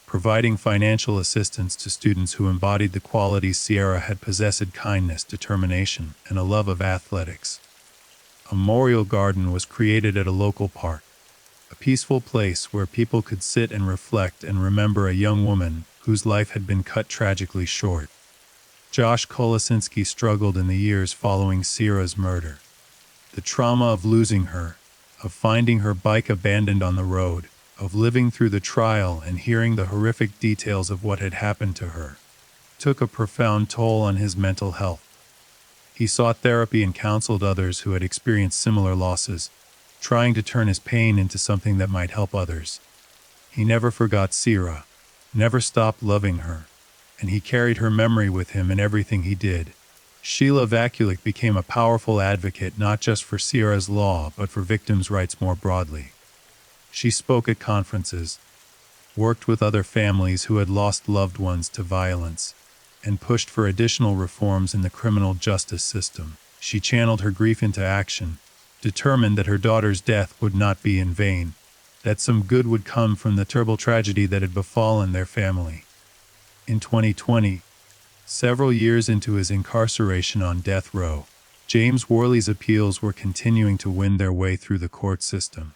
providing financial assistance to students who embodied the qualities Sierra had possessed: kindness, determination, and a love of athletics. A memorial garden was created at a local park, a peaceful place where people could sit and reflect and remember a young woman whose life had been cut tragically short. Josh Kolasinski struggled in the years following Sierra's murder. The trauma of losing her, of finding her bike abandoned on the road, of living through the trial and hearing the horrific details of what had happened to her, took a profound toll on his mental health. He sought therapy and counseled others who had experienced similar losses, trying to turn his pain into something that might help others. He never forgot Sierra, never stopped loving her, and he carried her memory with him in everything he did. Sheila Vakulik became a powerful advocate not just for Sierra's law but for victims' rights more broadly. She spoke at conferences, worked with other families who had lost loved ones to violence, and pushed for additional reforms in the criminal justice system. She channeled her grief into action, determined that her daughter's death would not be in vain, that some good would come from the terrible tragedy that had befallen their family. In 2020, several years into his incarceration on death row, James Worley's appeals were continuing to win their way through the court system.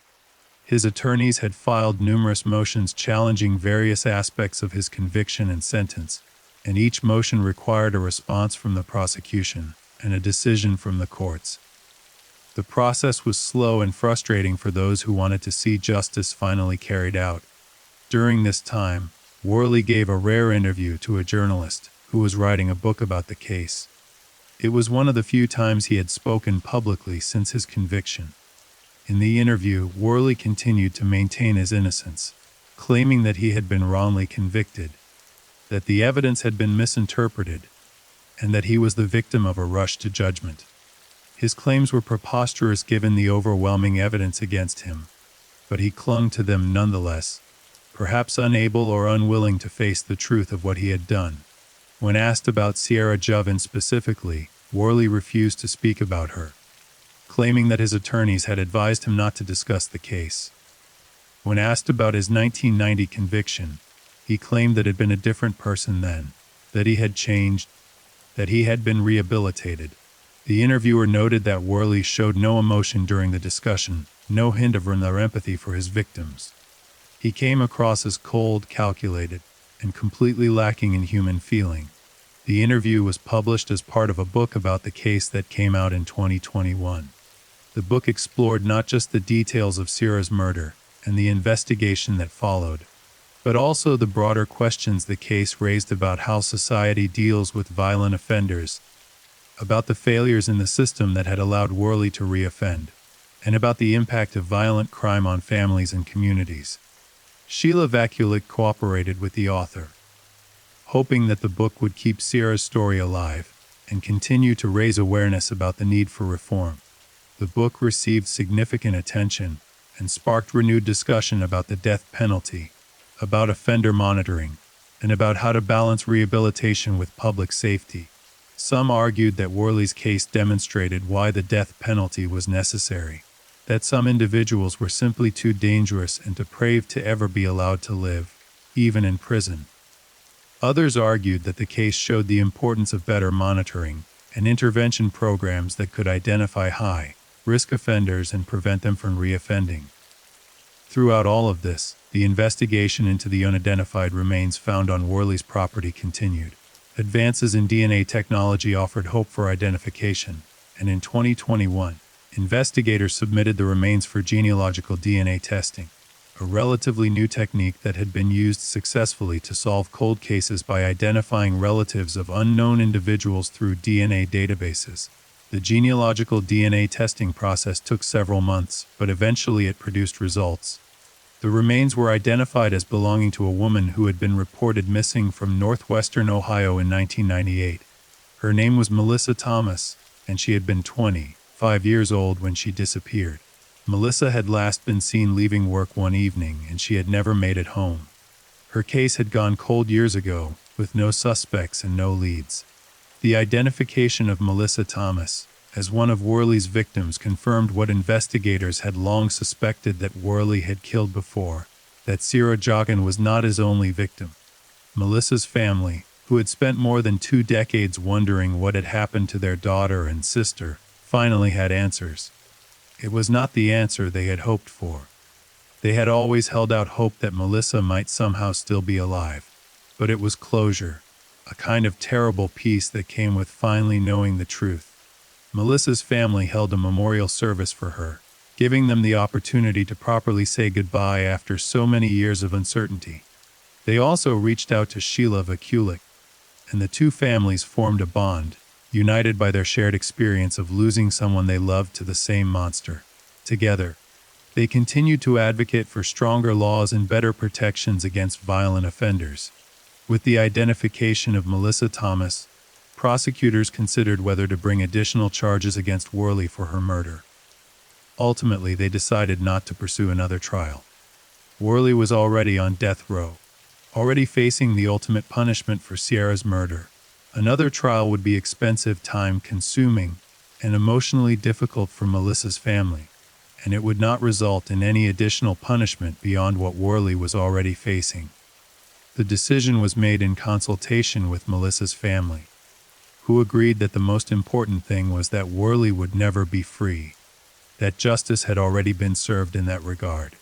His attorneys had filed numerous motions challenging various aspects of his conviction and sentence, and each motion required a response from the prosecution and a decision from the courts. The process was slow and frustrating for those who wanted to see justice finally carried out. During this time, Worley gave a rare interview to a journalist who was writing a book about the case. It was one of the few times he had spoken publicly since his conviction. In the interview, Worley continued to maintain his innocence, claiming that he had been wrongly convicted, that the evidence had been misinterpreted, and that he was the victim of a rush to judgment. His claims were preposterous given the overwhelming evidence against him, but he clung to them nonetheless, perhaps unable or unwilling to face the truth of what he had done. When asked about Sierra Joven specifically, Worley refused to speak about her, claiming that his attorneys had advised him not to discuss the case. When asked about his 1990 conviction, he claimed that he had been a different person then, that he had changed, that he had been rehabilitated. The interviewer noted that Worley showed no emotion during the discussion, no hint of empathy for his victims. He came across as cold, calculated, and completely lacking in human feeling. The interview was published as part of a book about the case that came out in 2021. The book explored not just the details of Sierra's murder and the investigation that followed, but also the broader questions the case raised about how society deals with violent offenders, about the failures in the system that had allowed Worley to reoffend, and about the impact of violent crime on families and communities. Sheila Vakulik cooperated with the author, hoping that the book would keep Sierra's story alive and continue to raise awareness about the need for reform. The book received significant attention and sparked renewed discussion about the death penalty, about offender monitoring, and about how to balance rehabilitation with public safety. Some argued that Worley's case demonstrated why the death penalty was necessary, that some individuals were simply too dangerous and depraved to ever be allowed to live, even in prison. Others argued that the case showed the importance of better monitoring and intervention programs that could identify high-risk offenders and prevent them from reoffending. Throughout all of this, the investigation into the unidentified remains found on Worley's property continued. Advances in DNA technology offered hope for identification, and in 2021, investigators submitted the remains for genealogical DNA testing, a relatively new technique that had been used successfully to solve cold cases by identifying relatives of unknown individuals through DNA databases. The genealogical DNA testing process took several months, but eventually it produced results. The remains were identified as belonging to a woman who had been reported missing from northwestern Ohio in 1998. Her name was Melissa Thomas, and she had been 25 years old when she disappeared. Melissa had last been seen leaving work one evening, and she had never made it home. Her case had gone cold years ago, with no suspects and no leads. The identification of Melissa Thomas as one of Worley's victims confirmed what investigators had long suspected, that Worley had killed before, that Sierra Joggin was not his only victim. Melissa's family, who had spent more than 2 decades wondering what had happened to their daughter and sister, finally had answers. It was not the answer they had hoped for. They had always held out hope that Melissa might somehow still be alive. But it was closure, a kind of terrible peace that came with finally knowing the truth. Melissa's family held a memorial service for her, giving them the opportunity to properly say goodbye after so many years of uncertainty. They also reached out to Sheila Vakulik, and the two families formed a bond, united by their shared experience of losing someone they loved to the same monster. Together, they continued to advocate for stronger laws and better protections against violent offenders. With the identification of Melissa Thomas, prosecutors considered whether to bring additional charges against Worley for her murder. Ultimately, they decided not to pursue another trial. Worley was already on death row, already facing the ultimate punishment for Sierra's murder. Another trial would be expensive, time-consuming, and emotionally difficult for Melissa's family, and it would not result in any additional punishment beyond what Worley was already facing. The decision was made in consultation with Melissa's family, who agreed that the most important thing was that Worley would never be free, that justice had already been served in that regard.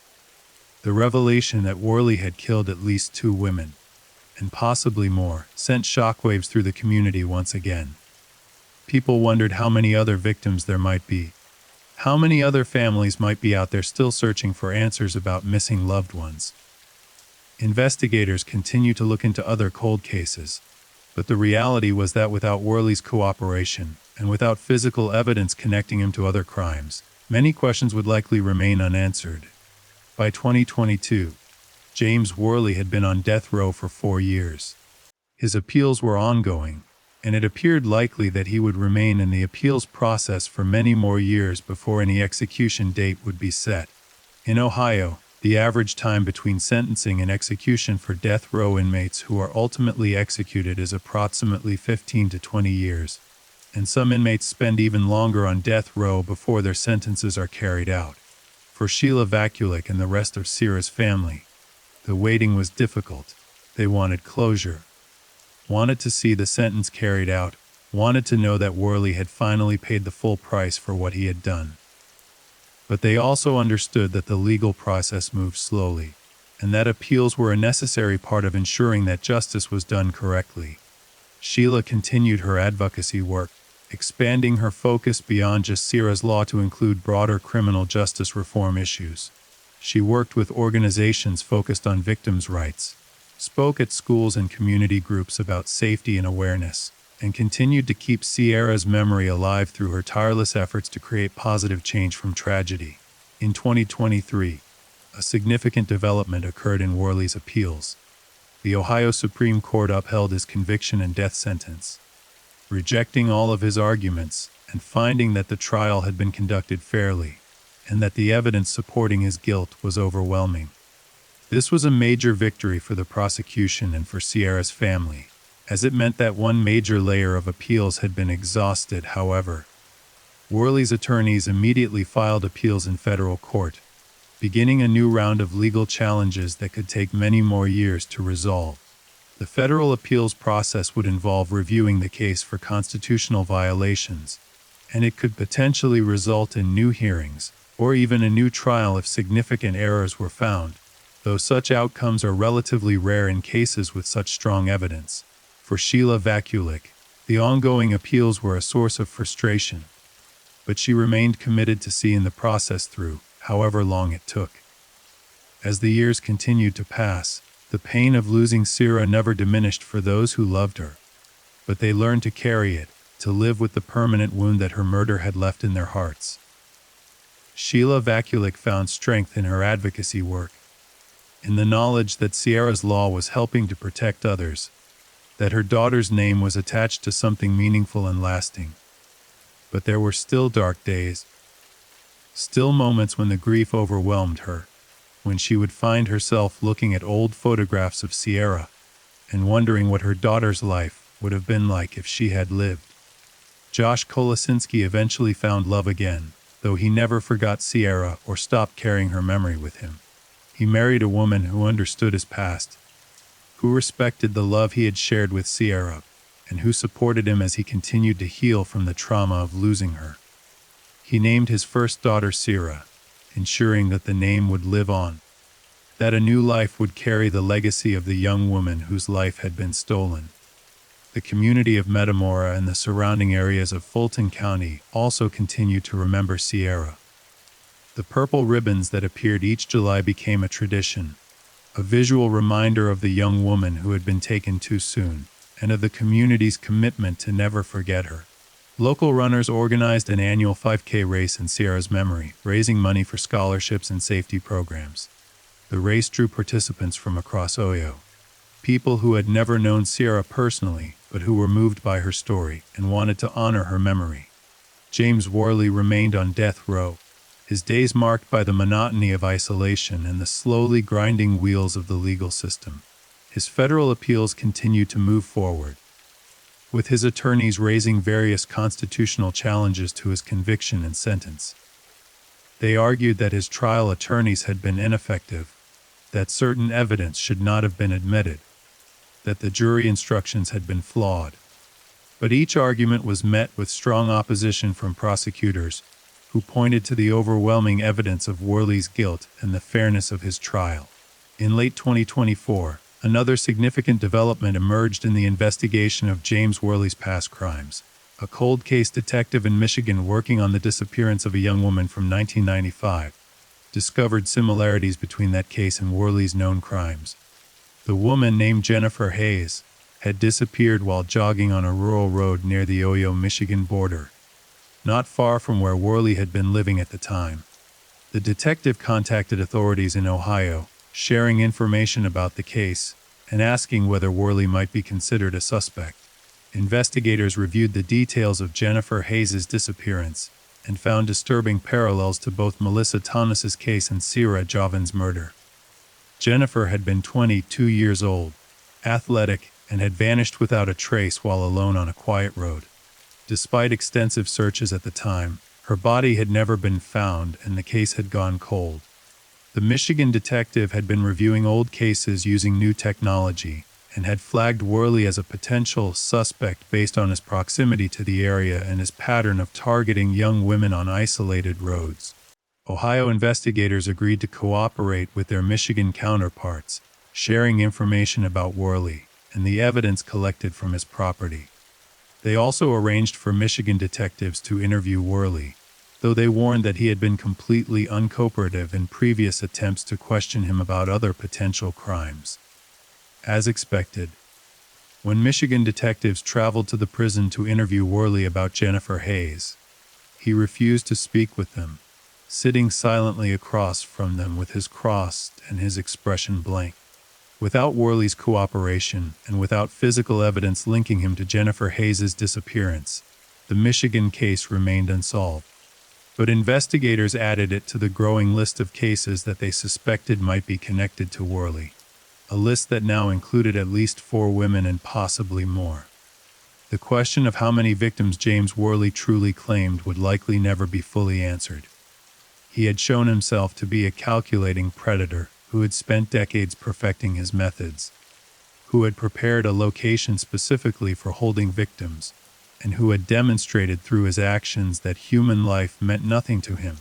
The revelation that Worley had killed at least 2 women, and possibly more, sent shockwaves through the community once again. People wondered how many other victims there might be. How many other families might be out there still searching for answers about missing loved ones. Investigators continued to look into other cold cases, but the reality was that without Worley's cooperation, and without physical evidence connecting him to other crimes, many questions would likely remain unanswered. By 2022, James Worley had been on death row for 4 years. His appeals were ongoing, and it appeared likely that he would remain in the appeals process for many more years before any execution date would be set. In Ohio, the average time between sentencing and execution for death row inmates who are ultimately executed is approximately 15 to 20 years, and some inmates spend even longer on death row before their sentences are carried out. For Sheila Vakulik and the rest of Sierra's family, the waiting was difficult. They wanted closure, wanted to see the sentence carried out, wanted to know that Worley had finally paid the full price for what he had done. But they also understood that the legal process moved slowly, and that appeals were a necessary part of ensuring that justice was done correctly. Sheila continued her advocacy work, expanding her focus beyond just Sierra's law to include broader criminal justice reform issues. She worked with organizations focused on victims' rights, spoke at schools and community groups about safety and awareness, and continued to keep Sierra's memory alive through her tireless efforts to create positive change from tragedy. In 2023, a significant development occurred in Worley's appeals. The Ohio Supreme Court upheld his conviction and death sentence, rejecting all of his arguments and finding that the trial had been conducted fairly, and that the evidence supporting his guilt was overwhelming. This was a major victory for the prosecution and for Sierra's family, as it meant that one major layer of appeals had been exhausted. However, Worley's attorneys immediately filed appeals in federal court, beginning a new round of legal challenges that could take many more years to resolve. The federal appeals process would involve reviewing the case for constitutional violations, and it could potentially result in new hearings, or even a new trial if significant errors were found, though such outcomes are relatively rare in cases with such strong evidence. For Sheila Vakulik, the ongoing appeals were a source of frustration, but she remained committed to seeing the process through, however long it took. As the years continued to pass, the pain of losing Sierra never diminished for those who loved her, but they learned to carry it, to live with the permanent wound that her murder had left in their hearts. Sheila Vakulik found strength in her advocacy work, in the knowledge that Sierra's law was helping to protect others, that her daughter's name was attached to something meaningful and lasting. But there were still dark days, still moments when the grief overwhelmed her, when she would find herself looking at old photographs of Sierra and wondering what her daughter's life would have been like if she had lived. Josh Kolasinski eventually found love again, though he never forgot Sierra or stopped carrying her memory with him. He married a woman who understood his past, who respected the love he had shared with Sierra, and who supported him as he continued to heal from the trauma of losing her. He named his first daughter Sierra, ensuring that the name would live on, that a new life would carry the legacy of the young woman whose life had been stolen. The community of Metamora and the surrounding areas of Fulton County also continued to remember Sierra. The purple ribbons that appeared each July became a tradition, a visual reminder of the young woman who had been taken too soon, and of the community's commitment to never forget her. Local runners organized an annual 5K race in Sierra's memory, raising money for scholarships and safety programs. The race drew participants from across Ohio, people who had never known Sierra personally, but who were moved by her story and wanted to honor her memory. James Worley remained on death row, his days marked by the monotony of isolation and the slowly grinding wheels of the legal system. His federal appeals continued to move forward, with his attorneys raising various constitutional challenges to his conviction and sentence. They argued that his trial attorneys had been ineffective, that certain evidence should not have been admitted, that the jury instructions had been flawed. But each argument was met with strong opposition from prosecutors, who pointed to the overwhelming evidence of Worley's guilt and the fairness of his trial. In late 2024, another significant development emerged in the investigation of James Worley's past crimes. A cold case detective in Michigan working on the disappearance of a young woman from 1995 discovered similarities between that case and Worley's known crimes. The woman, named Jennifer Hayes, had disappeared while jogging on a rural road near the Ohio-Michigan border, not far from where Worley had been living at the time. The detective contacted authorities in Ohio, sharing information about the case and asking whether Worley might be considered a suspect. Investigators reviewed the details of Jennifer Hayes' disappearance and found disturbing parallels to both Melissa Thomas's case and Sierra Javan's murder. Jennifer had been 22 years old, athletic, and had vanished without a trace while alone on a quiet road. Despite extensive searches at the time, her body had never been found and the case had gone cold. The Michigan detective had been reviewing old cases using new technology and had flagged Worley as a potential suspect based on his proximity to the area and his pattern of targeting young women on isolated roads. Ohio investigators agreed to cooperate with their Michigan counterparts, sharing information about Worley and the evidence collected from his property. They also arranged for Michigan detectives to interview Worley, though they warned that he had been completely uncooperative in previous attempts to question him about other potential crimes. As expected, when Michigan detectives traveled to the prison to interview Worley about Jennifer Hayes, he refused to speak with them, sitting silently across from them with his crossed and his expression blank. Without Worley's cooperation and without physical evidence linking him to Jennifer Hayes' disappearance, the Michigan case remained unsolved. But investigators added it to the growing list of cases that they suspected might be connected to Worley, a list that now included at least 4 women and possibly more. The question of how many victims James Worley truly claimed would likely never be fully answered. He had shown himself to be a calculating predator who had spent decades perfecting his methods, who had prepared a location specifically for holding victims, and who had demonstrated through his actions that human life meant nothing to him.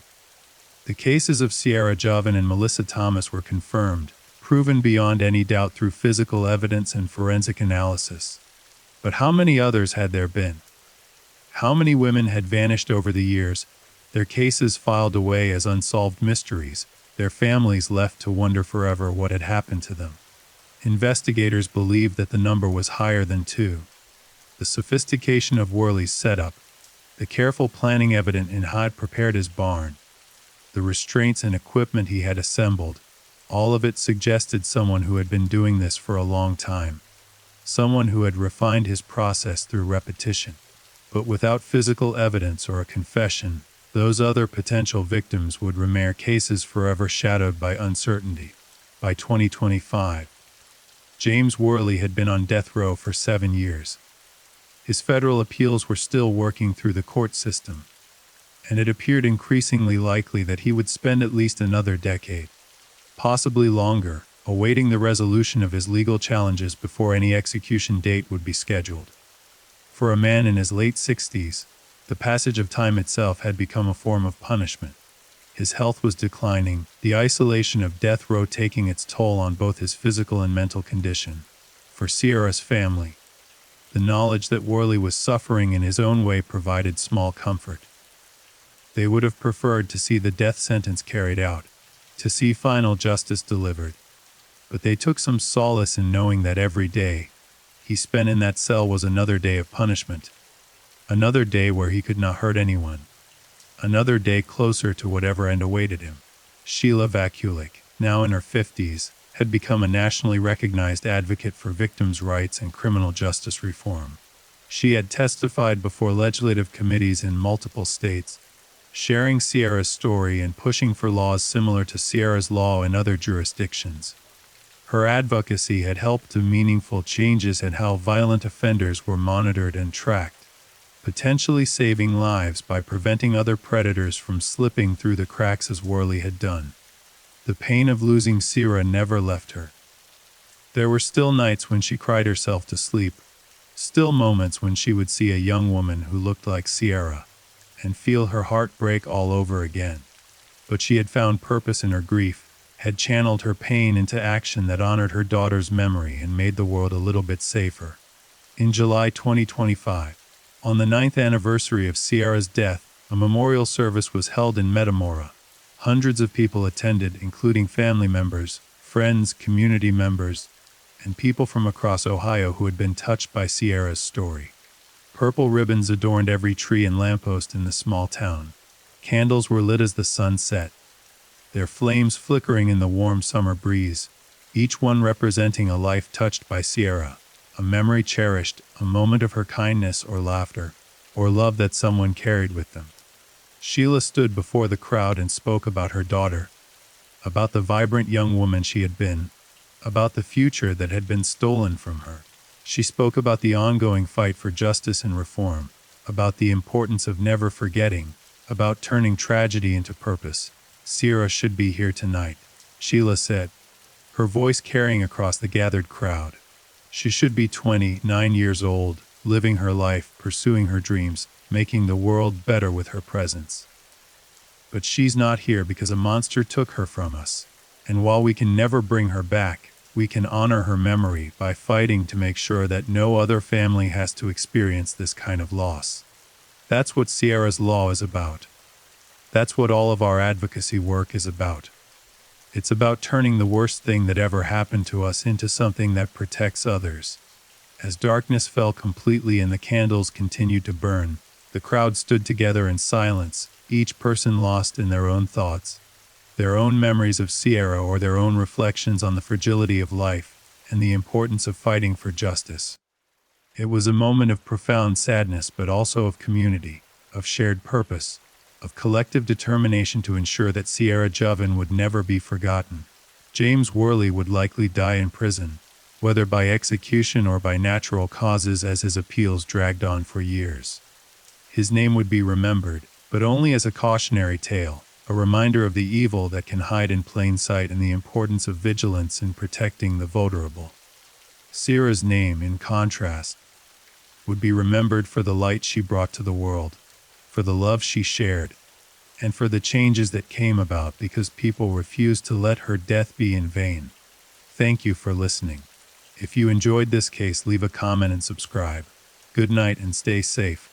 The cases of Sierra Jovan and Melissa Thomas were confirmed, proven beyond any doubt through physical evidence and forensic analysis. But how many others had there been? How many women had vanished over the years, their cases filed away as unsolved mysteries, their families left to wonder forever what had happened to them? Investigators believed that the number was higher than 2. The sophistication of Worley's setup, the careful planning evident in how he'd prepared his barn, the restraints and equipment he had assembled, all of it suggested someone who had been doing this for a long time, someone who had refined his process through repetition. But without physical evidence or a confession, those other potential victims would remain cases forever shadowed by uncertainty. By 2025, James Worley had been on death row for 7 years. His federal appeals were still working through the court system, and it appeared increasingly likely that he would spend at least another decade, possibly longer, awaiting the resolution of his legal challenges before any execution date would be scheduled. For a man in his late 60s, the passage of time itself had become a form of punishment. His health was declining, the isolation of death row taking its toll on both his physical and mental condition. For Sierra's family, the knowledge that Worley was suffering in his own way provided small comfort. They would have preferred to see the death sentence carried out, to see final justice delivered. But they took some solace in knowing that every day he spent in that cell was another day of punishment. Another day where he could not hurt anyone. Another day closer to whatever end awaited him. Sheila Vakulik, now in her 50s, had become a nationally recognized advocate for victims' rights and criminal justice reform. She had testified before legislative committees in multiple states, sharing Sierra's story and pushing for laws similar to Sierra's law in other jurisdictions. Her advocacy had helped to meaningful changes in how violent offenders were monitored and tracked, potentially saving lives by preventing other predators from slipping through the cracks as Worley had done. The pain of losing Sierra never left her. There were still nights when she cried herself to sleep, still moments when she would see a young woman who looked like Sierra, and feel her heart break all over again. But she had found purpose in her grief, had channeled her pain into action that honored her daughter's memory and made the world a little bit safer. In July 2025, on the 9th anniversary of Sierra's death, a memorial service was held in Metamora. Hundreds of people attended, including family members, friends, community members, and people from across Ohio who had been touched by Sierra's story. Purple ribbons adorned every tree and lamppost in the small town. Candles were lit as the sun set, their flames flickering in the warm summer breeze, each one representing a life touched by Sierra, a memory cherished, a moment of her kindness or laughter, or love that someone carried with them. Sheila stood before the crowd and spoke about her daughter, about the vibrant young woman she had been, about the future that had been stolen from her. She spoke about the ongoing fight for justice and reform, about the importance of never forgetting, about turning tragedy into purpose. Sierra should be here tonight, Sheila said, her voice carrying across the gathered crowd. She should be 29 years old, living her life, pursuing her dreams, making the world better with her presence. But she's not here because a monster took her from us, and while we can never bring her back, we can honor her memory by fighting to make sure that no other family has to experience this kind of loss. That's what Sierra's Law is about. That's what all of our advocacy work is about. It's about turning the worst thing that ever happened to us into something that protects others. As darkness fell completely and the candles continued to burn, the crowd stood together in silence, each person lost in their own thoughts, their own memories of Sierra or their own reflections on the fragility of life and the importance of fighting for justice. It was a moment of profound sadness, but also of community, of shared purpose, of collective determination to ensure that Sierra Joven would never be forgotten. James Worley would likely die in prison, whether by execution or by natural causes, as his appeals dragged on for years. His name would be remembered, but only as a cautionary tale, a reminder of the evil that can hide in plain sight and the importance of vigilance in protecting the vulnerable. Sierra's name, in contrast, would be remembered for the light she brought to the world, for the love she shared, and for the changes that came about because people refused to let her death be in vain. Thank you for listening. If you enjoyed this case, leave a comment and subscribe. Good night and stay safe.